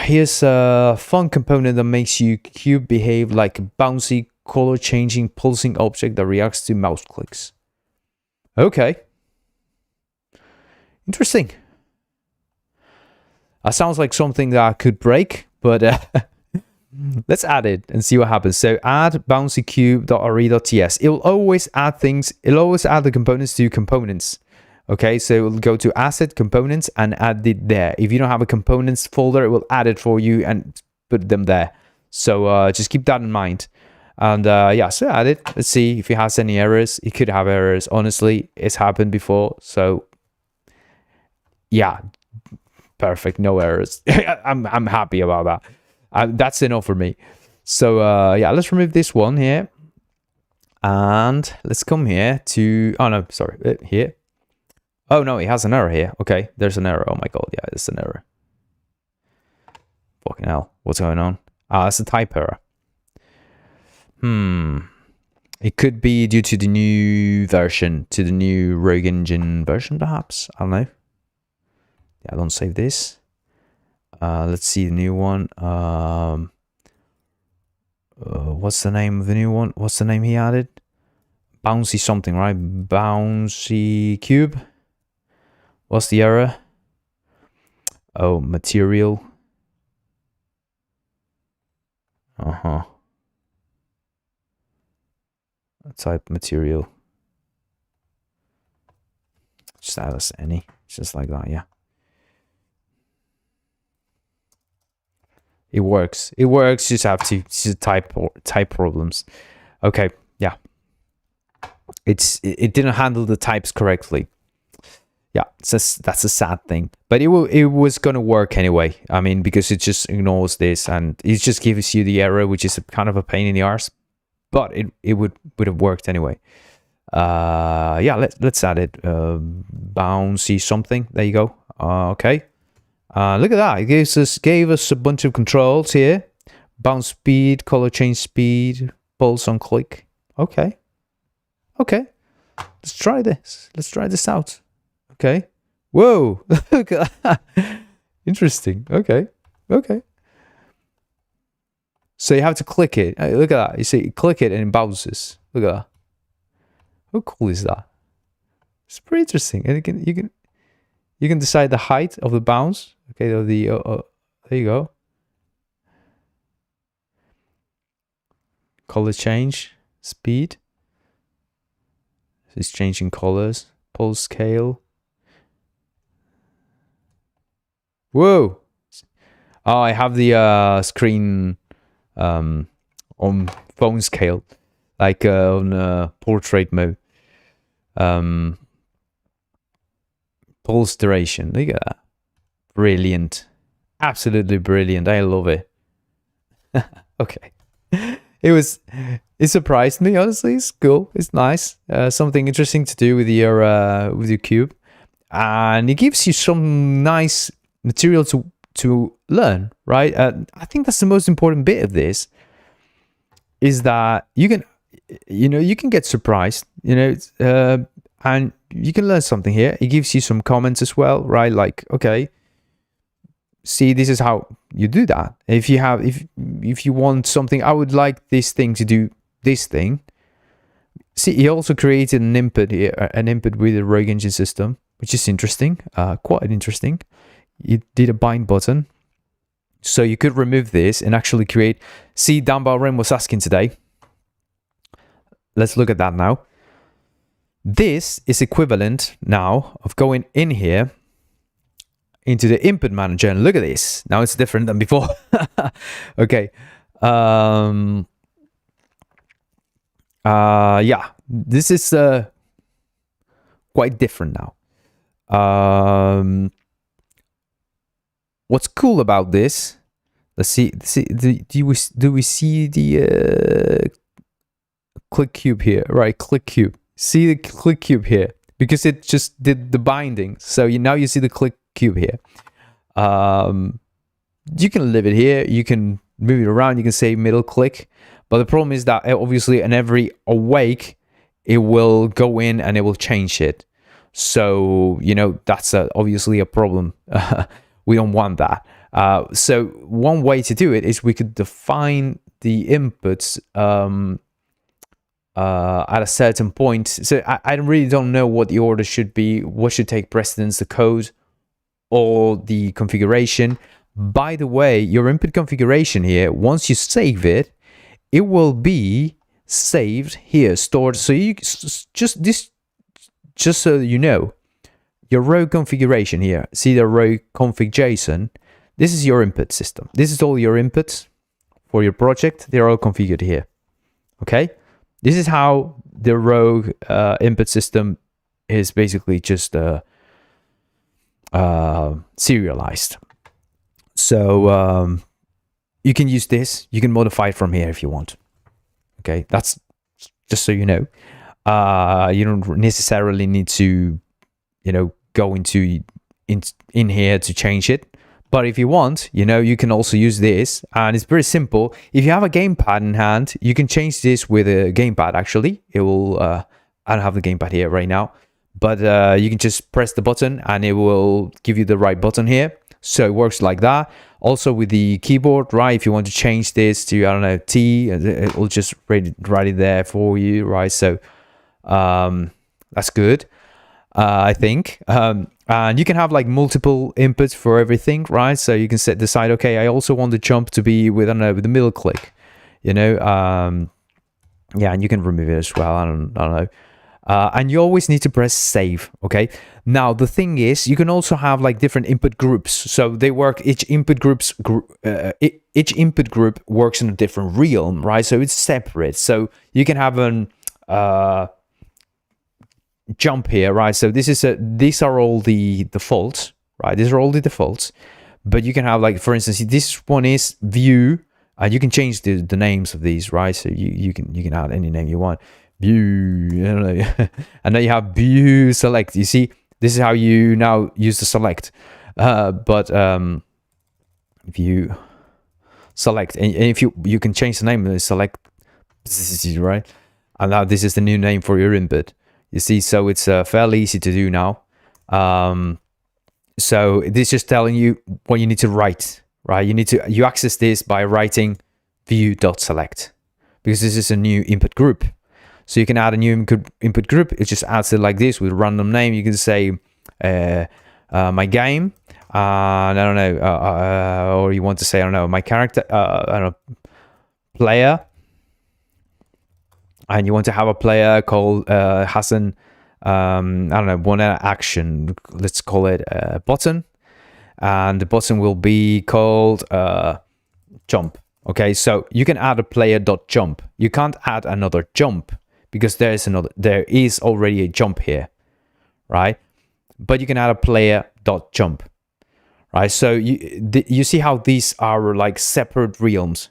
here's a fun component that makes your cube behave like a bouncy, color-changing, pulsing object that reacts to mouse clicks. Okay. Interesting. That sounds like something that could break, but let's add it and see what happens. So add bouncycube.re.ts. It will always add things. It'll always add the components to components. Okay, so it will go to asset components and add it there. If you don't have a components folder, it will add it for you and put them there. So just keep that in mind. And yeah, so add it. Let's see if it has any errors. It could have errors. Honestly, it's happened before. So yeah, perfect. No errors. I'm happy about that. That's enough for me. So yeah, let's remove this one here. And let's come here to, oh no, sorry, here. Oh no, it has an error here. Okay, there's an error. Oh my god, yeah, there's an error. Fucking hell, what's going on? It's a type error. It could be due to the new version, to the new Rogue Engine version, perhaps. I don't know. Yeah, don't save this. Let's see the new one. What's the name of the new one? What's the name he added? Bouncy something, right? Bouncy cube. What's the error? Oh, material. Type material. Just add us any. Just like that, yeah. It works. It works. You just have to type problems. Okay, yeah. It didn't handle the types correctly. yeah, that's a sad thing. But it was gonna work anyway. I mean, because it just ignores this and it just gives you the error, which is kind of a pain in the arse. But it would have worked anyway. Yeah, let's add it. Bouncy something. There you go. Okay. Look at that. It gave us a bunch of controls here. Bounce speed, color change speed, pulse on click. Okay. Okay. Let's try this. Let's try this out. Okay. Whoa. Look at that. Interesting. Okay. Okay. So you have to click it. Look at that. You see, click it and it bounces. Look at that. How cool is that? It's pretty interesting. And you can decide the height of the bounce. Okay, there you go. Color change, speed. It's changing colors. Pulse scale. Whoa! Oh, I have the screen on phone scale, like on portrait mode. Pulse duration. Look at that. Brilliant. Absolutely brilliant. I love it. Okay. It surprised me, honestly. It's cool. It's nice. Something interesting to do with your cube. And it gives you some nice material to learn, right? I think that's the most important bit of this, is that you can get surprised, and you can learn something here. It gives you some comments as well, right? Like, okay, see, this is how you do that. If you want something, I would like this thing to do this thing. See, he also created an input here, an input with the rogue engine system, which is interesting, quite interesting. You did a bind button, so you could remove this and actually create. See, Ren was asking today. Let's look at that now. This is equivalent now of going in here into the input manager, and look at this. Now it's different than before. Okay. Yeah, this is quite different now. What's cool about this? Let's see. Do we see the click cube here? Right, click cube. See the click cube here because it just did the binding. So now you see the click cube here. You can leave it here. You can move it around. You can say middle click. But the problem is that obviously in every awake, it will go in and it will change it. So, that's obviously a problem. We don't want that. So one way to do it is we could define the inputs at a certain point. So I really don't know what the order should be. What should take precedence, the code or the configuration? By the way, your input configuration here, once you save it, it will be saved here, stored. So you just so you know, your row configuration here, see the row config JSON, this is your input system. This is all your inputs for your project. They're all configured here. Okay. This is how the row input system is basically just serialized. So you can use this. You can modify it from here if you want. Okay, that's just so you know. You don't necessarily need to, go into in here to change it. But if you want, you can also use this, and it's very simple. If you have a gamepad in hand, you can change this with a gamepad. Actually, it will. I don't have the gamepad here right now, but you can just press the button, and it will give you the right button here. So it works like that. Also with the keyboard, right? If you want to change this to, I don't know, T, it will just write it there for you, right? So that's good, I think. And you can have like multiple inputs for everything, right? So you can decide, okay, I also want the jump to be with, I don't know, with the middle click, yeah, and you can remove it as well. I don't know. And you always need to press save. Okay. Now the thing is, you can also have like different input groups. So they work. Each input group works in a different realm, right? So it's separate. So you can have jump here, right? So these are all the defaults, right? These are all the defaults, but you can have, like, for instance, this one is view, and you can change the names of these, right? So you can add any name you want. View, I don't know. And then you have view select. You see, this is how you now use the select. But if you select, and if you can change the name of select, right? And now this is the new name for your input. You see, so it's fairly easy to do now. So this is just telling you what you need to write, right? You access this by writing view.select, because this is a new input group. So you can add a new input group. It just adds it like this with a random name. You can say my game, and I don't know, or you want to say, I don't know, my character, I don't know, player, and you want to have a player called Hassan, I don't know, one action, let's call it button, and the button will be called jump. Okay, so you can add a player.jump. You can't add another jump because there is already a jump here, right? But you can add a player.jump, right? So you see how these are like separate realms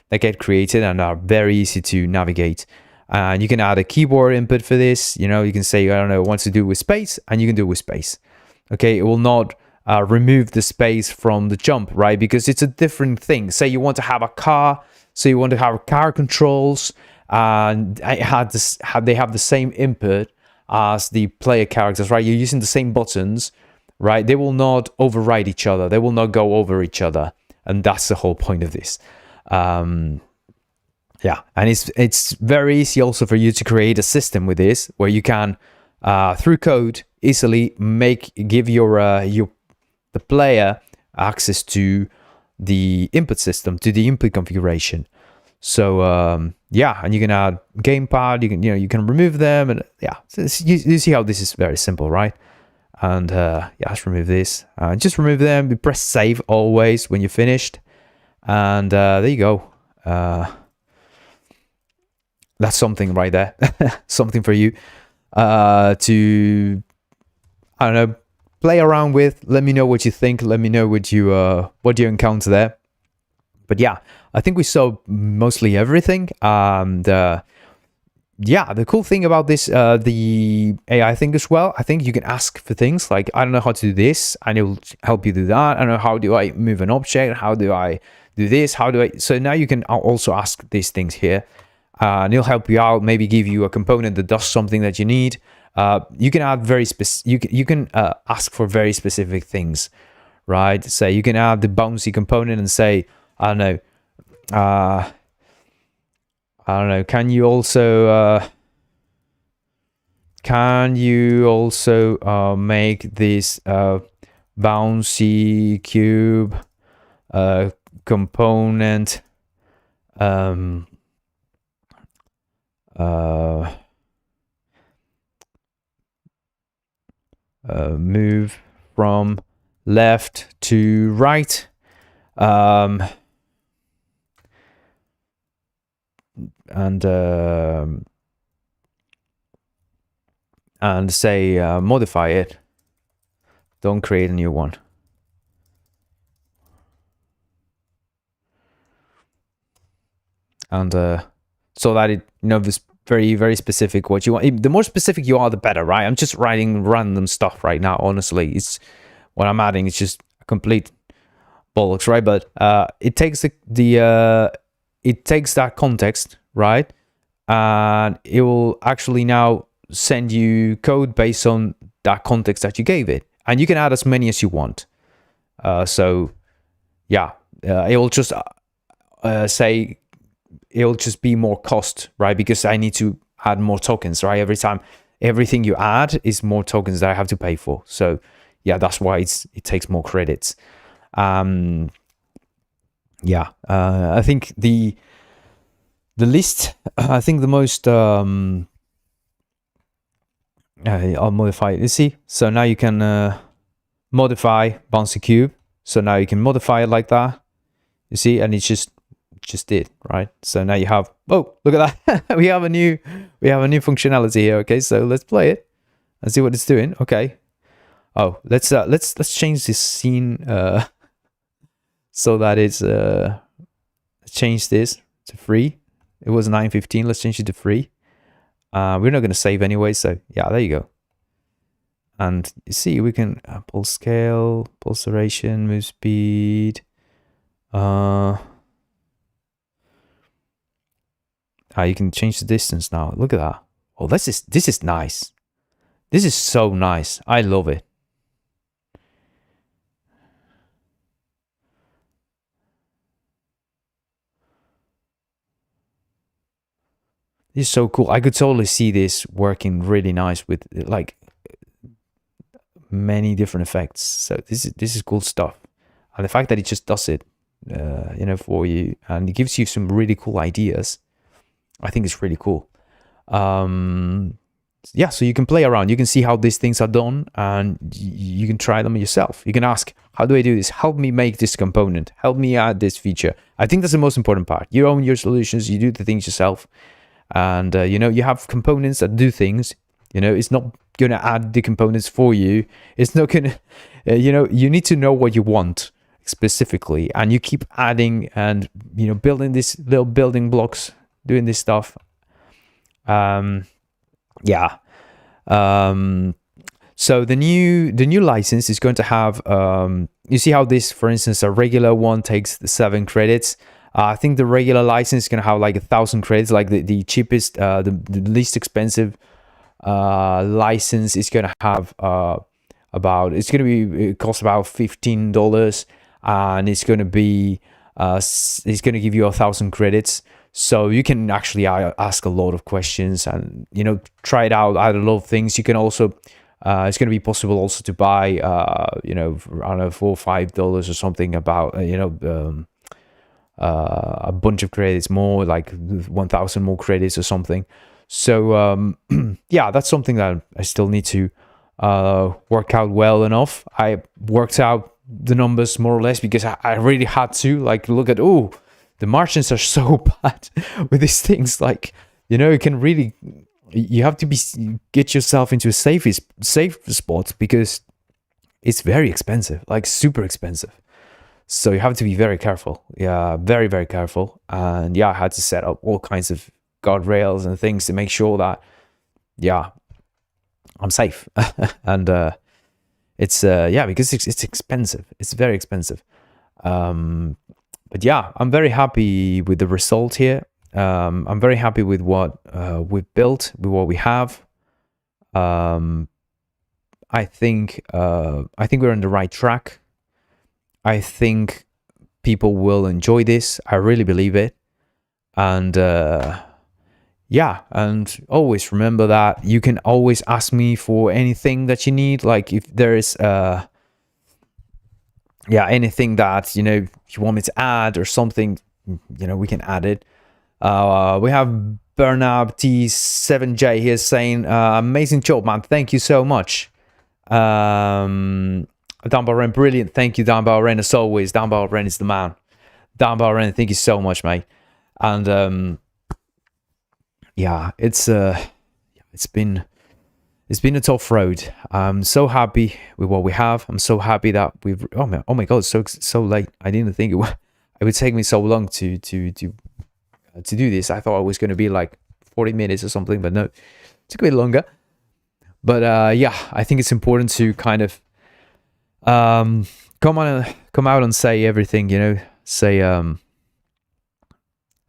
that get created and are very easy to navigate. And you can add a keyboard input for this. You know, you can say, I don't know, what to do with space, and you can do it with space. Okay, it will not remove the space from the jump, right? Because it's a different thing. Say you want to have a car, so you want to have car controls, and they have the same input as the player characters, right? You're using the same buttons, right? They will not override each other. They will not go over each other, and that's the whole point of this. Yeah, and it's very easy also for you to create a system with this, where you can through code easily give the player access to the input system, to the input configuration. So yeah, and you can add gamepad. You can remove them, and yeah, you see how this is very simple, right? And yeah, let's remove this. Just remove them. You press save always when you're finished, and there you go. That's something right there. Something for you to, I don't know, play around with. Let me know what you think. Let me know what you encounter there. But yeah, I think we saw mostly everything. Yeah, the cool thing about this, the AI thing as well, I think you can ask for things like, I don't know how to do this, and it will help you do that. I don't know, how do I move an object? How do I do this? So now you can also ask these things here. And it'll help you out, maybe give you a component that does something that you need. You can add you can ask for very specific things, right? Say you can add the bouncy component and say, I don't know, can you also make this bouncy cube component move from left to right, and say modify it. Don't create a new one. And so that it is very, very specific what you want. The more specific you are, the better, right? I'm just writing random stuff right now. Honestly, it's what I'm adding. It's just complete bollocks, right? But it takes it takes that context, right? And it will actually now send you code based on that context that you gave it, and you can add as many as you want. So yeah, it will just say. It'll just be more cost, right? Because I need to add more tokens, right? Every time, everything you add is more tokens that I have to pay for. So yeah, that's why it takes more credits. Yeah, I think the list, I think the most, I'll modify it. You see, so now you can modify bouncy cube. So now you can modify it like that. You see, and it's just did, right? So now you have, oh, look at that. we have a new functionality here. Okay, so let's play it. Let's see what it's doing. Okay. Oh, let's change this scene so that it's let's change this to free. It was 9:15. Let's change it to free. We're not going to save anyway, so yeah, there you go. And you see, we can pulse scale, pulse duration, move speed. You can change the distance now. Look at that. Oh, this is nice. This is so nice. I love it. This is so cool. I could totally see this working really nice with like many different effects. So this is cool stuff. And the fact that it just does it, for you, and it gives you some really cool ideas, I think it's really cool. Yeah, so you can play around. You can see how these things are done, and you can try them yourself. You can ask, how do I do this? Help me make this component. Help me add this feature. I think that's the most important part. You own your solutions. You do the things yourself. And, you have components that do things. It's not going to add the components for you. It's not going to, you need to know what you want specifically. And you keep adding and, building these little building blocks, doing this stuff. Yeah. So the new license is going to have, you see how this, for instance, a regular one takes 7 credits. I think the regular license is going to have like 1,000 credits, like the cheapest, the least expensive license is going to have it costs about $15, and it's going to be it's going to give you 1,000 credits. So you can actually ask a lot of questions and try it out, add a lot of things. You can also it's going to be possible also to buy around $4 or $5 or something, about a bunch of credits more, like 1,000 more credits or something. So yeah, that's something that I still need to work out well enough. I worked out the numbers more or less because I really had to look at, the margins are so bad with these things. You can really, you have to get yourself into a safe spot, because it's very expensive, super expensive. So you have to be very careful. Yeah, very, very careful. And yeah, I had to set up all kinds of guardrails and things to make sure that, yeah, I'm safe. And it's because it's expensive. It's very expensive. But yeah, I'm very happy with the result here. I'm very happy with what we've built, with what we have. I think we're on the right track. I think people will enjoy this. I really believe it. And yeah, and always remember that you can always ask me for anything that you need. Like if there is anything that you want me to add or something, we can add it. We have Bernab T7J here saying, amazing job, man. Thank you so much. Dan Balren, brilliant. Thank you, Dan Balren, as always. Dan Balren is the man. Dan Balren, thank you so much, mate. And yeah, it's been a tough road. I'm so happy with what we have. I'm so happy that we've. Oh my god, so late. I didn't think it would take me so long to do this. I thought it was going to be like 40 minutes or something, but no, it took a bit longer. But yeah, I think it's important to kind of come out and say everything,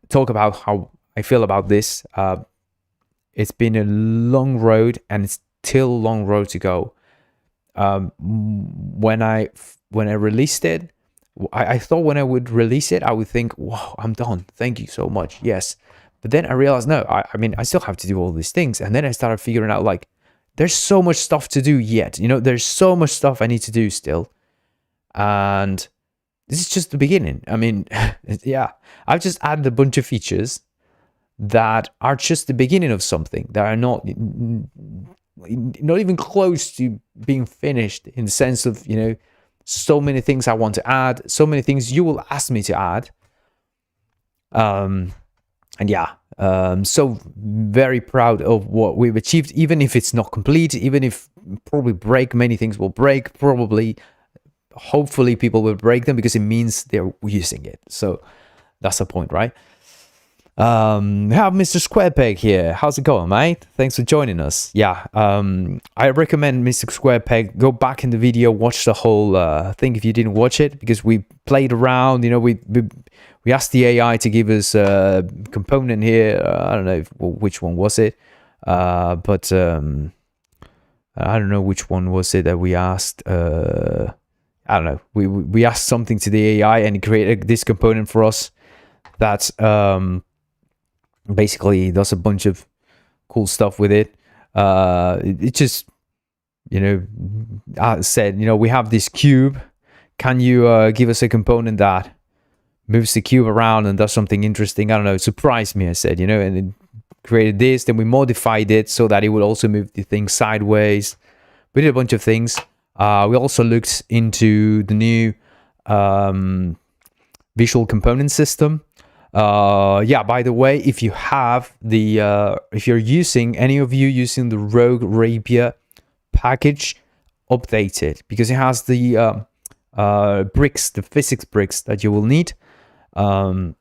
talk about how I feel about this. It's been a long road, and it's still a long road to go. When I released it, I thought when I would release it, I would think, wow, I'm done. Thank you so much. Yes. But then I realized, no, I mean, I still have to do all these things. And then I started figuring out, there's so much stuff to do yet. There's so much stuff I need to do still. And this is just the beginning. I mean, yeah, I've just added a bunch of features that are just the beginning of something that are not even close to being finished, in the sense of, so many things I want to add, so many things you will ask me to add. And yeah, so very proud of what we've achieved, even if it's not complete, even if probably break, many things will break, probably, hopefully people will break them because it means they're using it. So that's the point, right? Have Mr. Squarepeg here. How's it going, mate? Thanks for joining us. Yeah, I recommend Mr. Squarepeg. Go back in the video, watch the whole thing if you didn't watch it, because we played around. You know, we asked the AI to give us a component here. I don't know which one was it, but I don't know which one was it that we asked. I don't know. We asked something to the AI and it created this component for us that basically does a bunch of cool stuff with it. It just, you know, I said, you know, we have this cube. Can you give us a component that moves the cube around and does something interesting? I don't know. It surprised me, I said, you know, and it created this. Then we modified it so that it would also move the thing sideways. We did a bunch of things. We also looked into the new visual component system. Yeah, by the way, if you have the if you're using, any of you using the Rogue Rapier package, update it, because it has the bricks, the physics bricks that you will need. And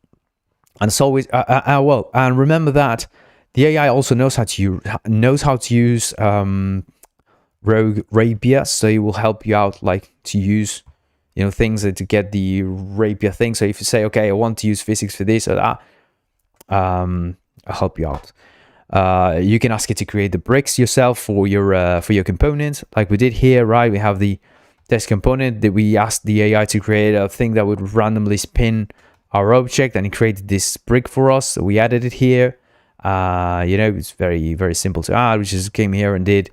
it's always well, and remember that the AI also knows how to use Rogue Rapier, so it will help you out, like to use, you know, things to get the Rapier thing. So if you say, okay, I want to use physics for this or that, I'll help you out. You can ask it to create the bricks yourself for your component, like we did here, right? We have the test component that we asked the AI to create a thing that would randomly spin our object, and it created this brick for us. So we added it here. You know, it's very, very simple to add. We just came here and did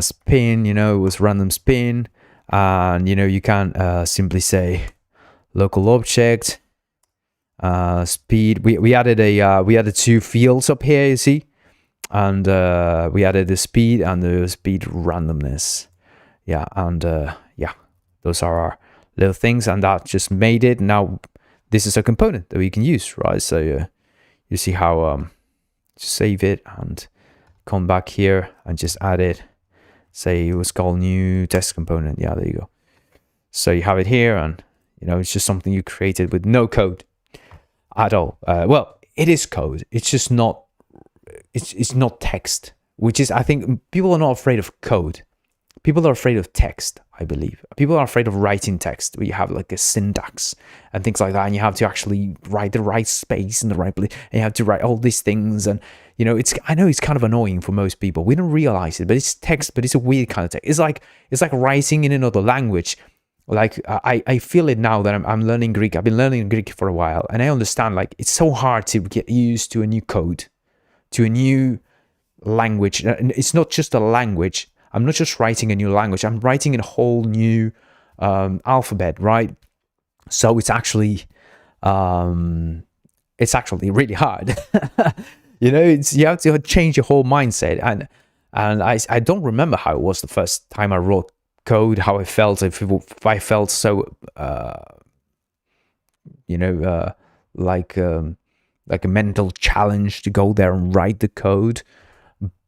spin, you know, it was random spin. And you know, you can simply say local object speed. We added we added two fields up here, you see, and we added the speed and the speed randomness. Yeah, and yeah, those are our little things, and that just made it. Now this is a component that we can use, right? So you see how save it and come back here and just add it. Say it was called new test component. Yeah, there you go. So you have it here, and you know, it's just something you created with no code at all. Well, it is code. It's just not. It's not text, which is, I think people are not afraid of code. People are afraid of text, I believe. People are afraid of writing text, where you have like a syntax and things like that, and you have to actually write the right space in the right place, and you have to write all these things. And you know, I know it's kind of annoying for most people. We don't realize it, but it's text, but it's a weird kind of text. It's like writing in another language. Like I feel it now that I'm learning Greek. I've been learning Greek for a while, and I understand, like, it's so hard to get used to a new code, to a new language. It's not just a language. I'm not just writing a new language. I'm writing a whole new alphabet, right? So it's actually really hard. You know, you have to change your whole mindset. And I don't remember how it was the first time I wrote code, how I felt, if I felt so, you know, like a mental challenge to go there and write the code.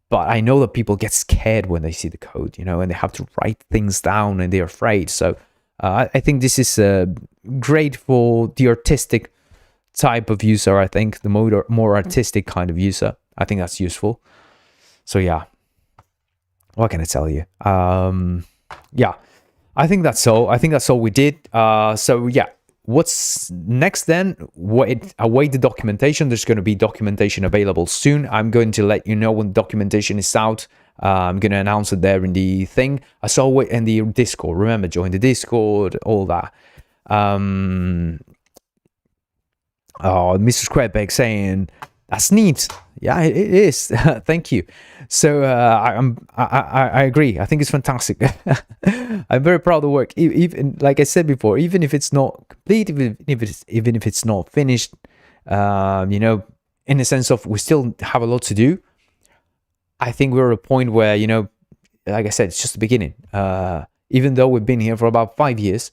But I know that people get scared when they see the code, you know, and they have to write things down and they're afraid. So I think this is great for the artistic type of user. I think the more artistic kind of user, I think that's useful. So yeah, what can I tell you? Yeah, I think that's all. I think that's all we did. So yeah, what's next then? Await the documentation. There's going to be documentation available soon. I'm going to let you know when documentation is out. I'm going to announce it there in the thing. I saw it in the Discord. Remember, join the Discord, all that. Oh, Mr. Squareback saying that's neat. Yeah, it is. Thank you. So I agree. I think it's fantastic. I'm very proud of the work. Even like I said before, even if it's not complete, even if it's not finished, you know, in the sense of we still have a lot to do. I think we're at a point where, you know, like I said, it's just the beginning. Even though we've been here for about 5 years,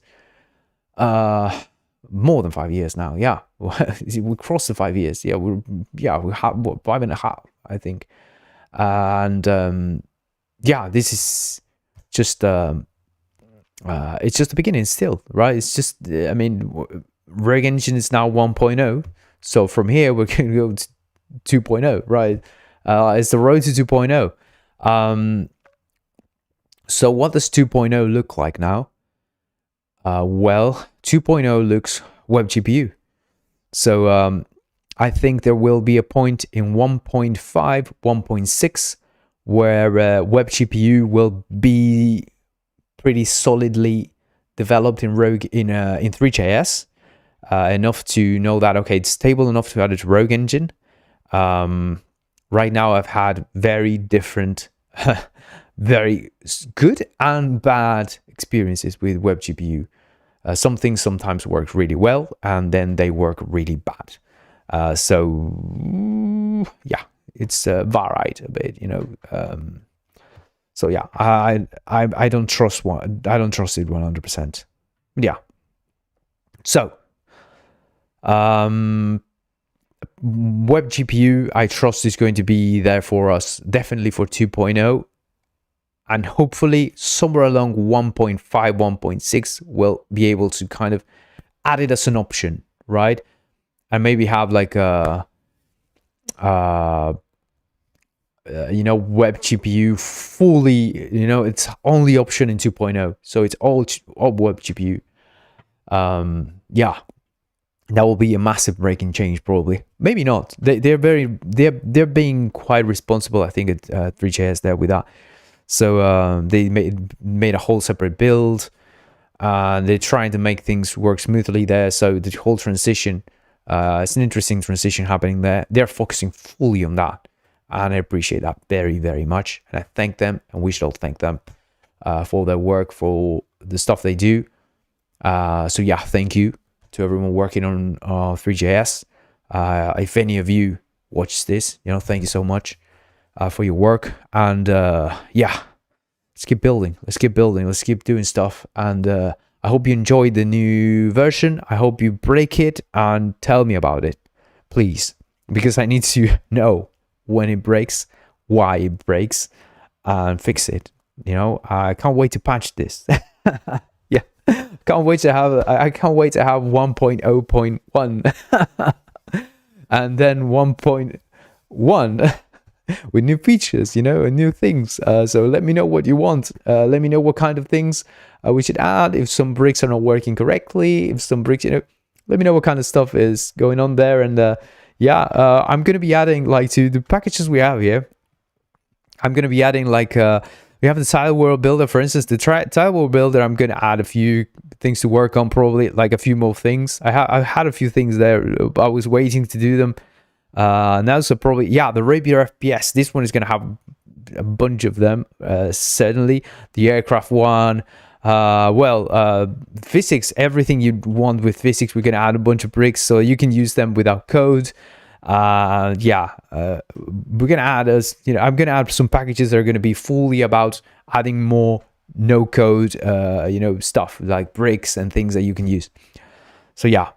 more than 5 years now. Yeah, we crossed the 5 years. Yeah, we have what, 5.5, I think. And yeah, this is just it's just the beginning still, right? It's just, I mean, Reg Engine is now 1.0, so from here we're going to go to 2.0, right? It's the road to 2.0. So what does 2.0 look like now? Well, 2.0 looks web GPU. So I think there will be a point in 1.5, 1.6 where web GPU will be pretty solidly developed in Rogue in 3.js, enough to know that, okay, it's stable enough to add it to Rogue Engine. Right now I've had very different, very good and bad experiences with web GPU. Some things sometimes work really well, and then they work really bad. So yeah, it's varied a bit, you know. So yeah, I don't trust one. I don't trust it 100%. Yeah. So web GPU, I trust is going to be there for us, definitely for 2.0. And hopefully somewhere along 1.5, 1.6, we'll be able to kind of add it as an option, right? And maybe have like a, you know, web GPU fully, you know, it's only option in 2.0. So it's all web GPU. Yeah, that will be a massive breaking change, probably. Maybe not. They're being quite responsible, I think, at Three.js there with that. So they made a whole separate build, and they're trying to make things work smoothly there. So the whole transition, it's an interesting transition happening there. They're focusing fully on that, and I appreciate that very, very much. And I thank them, and we should all thank them for their work, for the stuff they do. So yeah, thank you to everyone working on 3.js. If any of you watch this, you know, thank you so much for your work. And yeah, let's keep building. Let's keep doing stuff. And I hope you enjoyed the new version. I hope you break it and tell me about it, please, because I need to know when it breaks, why it breaks, and fix it. You know, I can't wait to patch this. Yeah, I can't wait to have 1.0.1 and then 1.1 with new features, you know, and new things. So let me know what you want. Let me know what kind of things we should add. If some bricks are not working correctly, if some bricks, you know, let me know what kind of stuff is going on there. And yeah, I'm going to be adding, like, to the packages we have here, I'm going to be adding, like, we have the tile world builder, for instance. The tile world builder, I'm going to add a few things to work on, probably, like a few more things. I had a few things there. I was waiting to do them. Now, so probably, yeah, the Rapier FPS, this one is going to have a bunch of them, certainly. The aircraft one, physics, everything you'd want with physics, we're going to add a bunch of bricks so you can use them without code. Yeah, we're going to add, you know, I'm going to add some packages that are going to be fully about adding more no code, you know, stuff like bricks and things that you can use. So yeah,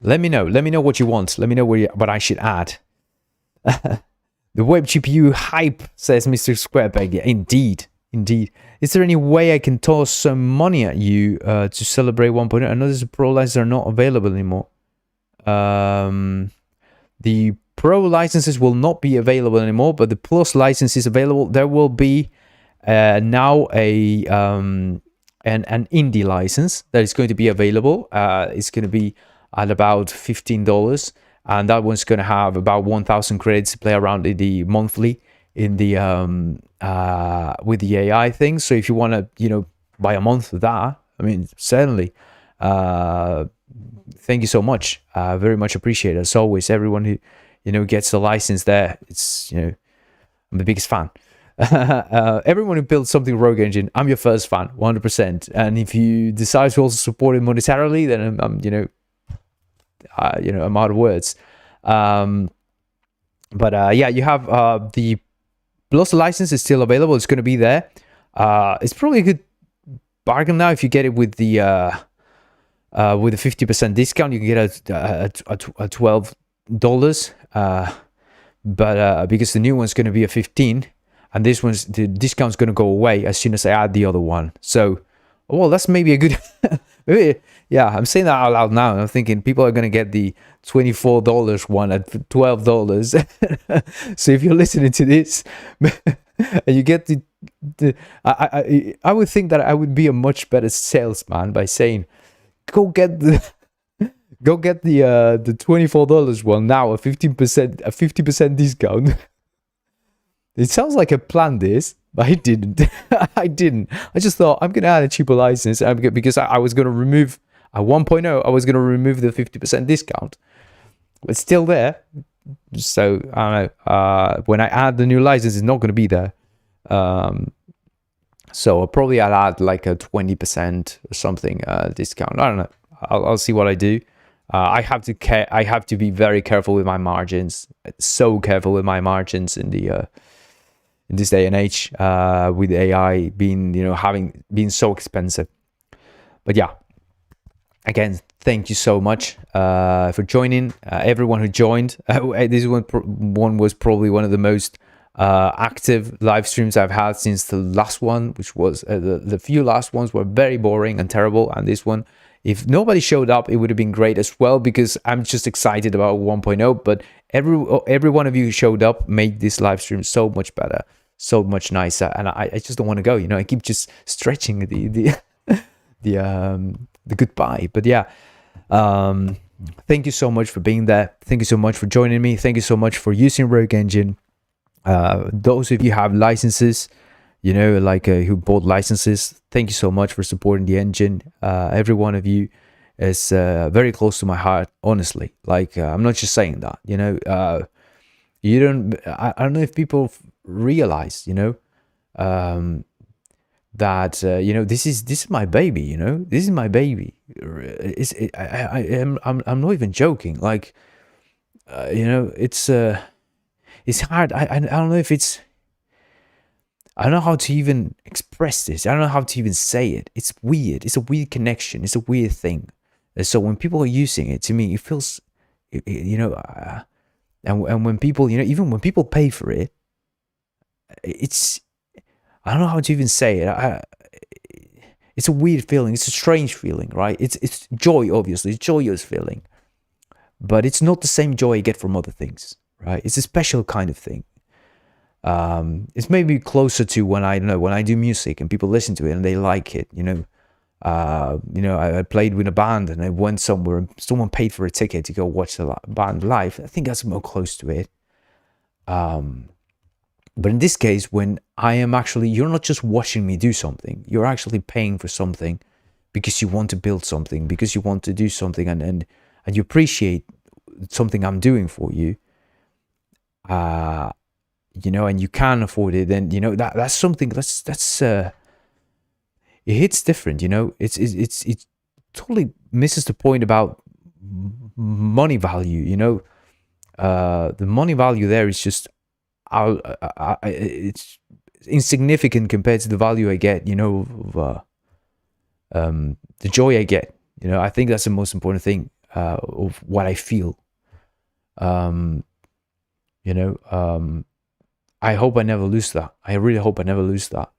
let me know what you want. Let me know what I should add. The web GPU hype, says Mr. Squarebag. Yeah, indeed. Is there any way I can toss some money at you to celebrate 1.0? I notice the pro licenses are not available anymore. The pro licenses will not be available anymore, but the plus license is available. There will be now an indie license that is going to be available. It's going to be at about $15, and that one's going to have about 1,000 credits to play around in the monthly in the with the AI thing. So if you want to, you know, buy a month of that, I mean, certainly. Thank you so much. Very much appreciated. As always, everyone who, you know, gets the license there, it's, you know, I'm the biggest fan. Everyone who builds something Rogue Engine, I'm your first fan, 100%. And if you decide to also support it monetarily, then I'm you know, I'm out of words. But yeah, you have the Plus license is still available. It's going to be there. It's probably a good bargain now if you get it with the with a 50% discount, you can get a $12. But because the new one's going to be a 15, and the discount's going to go away as soon as I add the other one. So, well, that's maybe a good. Maybe, yeah, I'm saying that out loud now, and I'm thinking people are going to get the $24 one at $12. So if you're listening to this and you get I would think that I would be a much better salesman by saying, go get the $24 one now, a 50% discount. It sounds like I planned this, but I didn't. I didn't. I just thought I'm gonna add a cheaper license because I was gonna remove at 1.0. I was gonna remove the 50% discount. It's still there. So I don't know. When I add the new license, it's not gonna be there. So I'll add like a 20% or something discount. I don't know. I'll see what I do. I have to be very careful with my margins. So careful with my margins in this day and age, with AI being so expensive. But yeah, again, thank you so much for joining. Everyone who joined. This one was probably one of the most active live streams I've had since the last one, which was the few last ones were very boring and terrible, and this one, if nobody showed up, it would have been great as well, because I'm just excited about 1.0. But every one of you who showed up made this live stream so much better, so much nicer, and I just don't want to go. I keep just stretching the goodbye. But yeah, thank you so much for being there. Thank you so much for joining me. Thank you so much for using Rogue Engine. Those of you have licenses, who bought licenses, thank you so much for supporting the engine. Every one of you is very close to my heart, honestly. I'm not just saying that, you don't, I don't know if people realize, that, this is my baby, this is my baby. I'm not even joking. It's hard. I don't know if it's, I don't know how to even express this. I don't know how to even say it. It's weird. It's a weird connection. It's a weird thing. So when people are using it, to me, it feels, and when people, even when people pay for it, it's, I don't know how to even say it. It's a weird feeling. It's a strange feeling, right? It's joy, obviously. It's joyous feeling. But it's not the same joy you get from other things, right? It's a special kind of thing. It's maybe closer to when I do music and people listen to it and they like it, I played with a band and I went somewhere and someone paid for a ticket to go watch the band live. I think that's more close to it. But in this case, when I am actually, you're not just watching me do something, you're actually paying for something because you want to build something, because you want to do something, and you appreciate something I'm doing for you. And you can afford it, then that's something that's it hits different. It totally misses the point about money value. The money value there is just it's insignificant compared to the value I get. Of the joy I get. I think that's the most important thing of what I feel. I hope I never lose that. I really hope I never lose that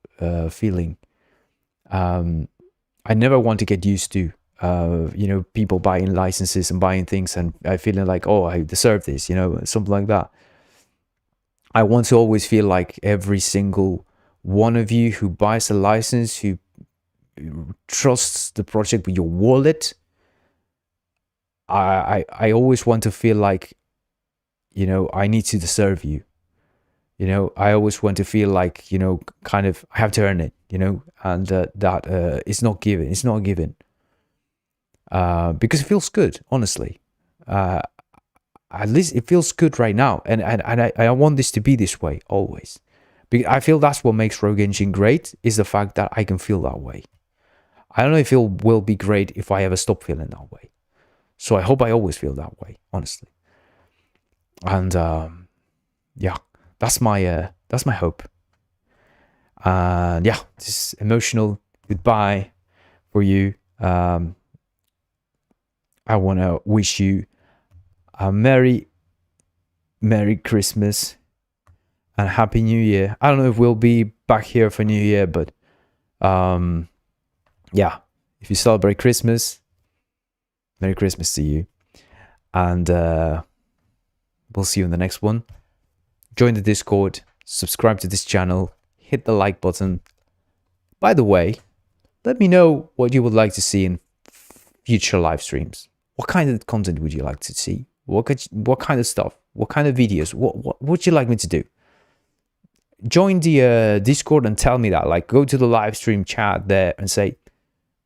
feeling. I never want to get used to, people buying licenses and buying things and feeling like, oh, I deserve this, something like that. I want to always feel like every single one of you who buys a license, who trusts the project with your wallet, I always want to feel like, I need to deserve you. I always want to feel like, kind of, I have to earn it, and that it's not given. It's not given. Because it feels good, honestly. At least it feels good right now. And I want this to be this way always. Because I feel that's what makes Rogue Engine great, is the fact that I can feel that way. I don't know if it will be great if I ever stop feeling that way. So I hope I always feel that way, honestly. And yeah. That's my hope. Yeah, this emotional goodbye for you. I want to wish you a Merry Christmas and Happy New Year. I don't know if we'll be back here for New Year, but yeah, if you celebrate Christmas, Merry Christmas to you. And we'll see you in the next one. Join the Discord, subscribe to this channel, hit the like button. By the way, let me know what you would like to see in future live streams. What kind of content would you like to see? What kind of stuff? What kind of videos? What would you like me to do? Join the Discord and tell me that. Like, go to the live stream chat there and say,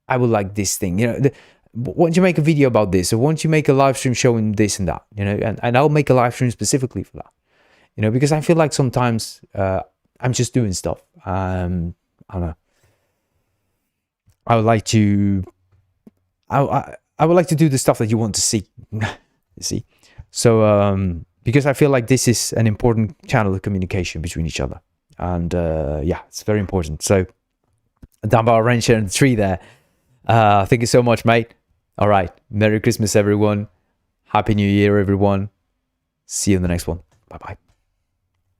I would like this thing. You know, won't you make a video about this? Or won't you make a live stream showing this and that? You know, and I'll make a live stream specifically for that. You know, because I feel like sometimes I'm just doing stuff. I don't know. I would like to. I would like to do the stuff that you want to see. You see, so because I feel like this is an important channel of communication between each other, and yeah, it's very important. So, down by Ranger and 3 there. Thank you so much, mate. All right, Merry Christmas, everyone. Happy New Year, everyone. See you in the next one. Bye bye.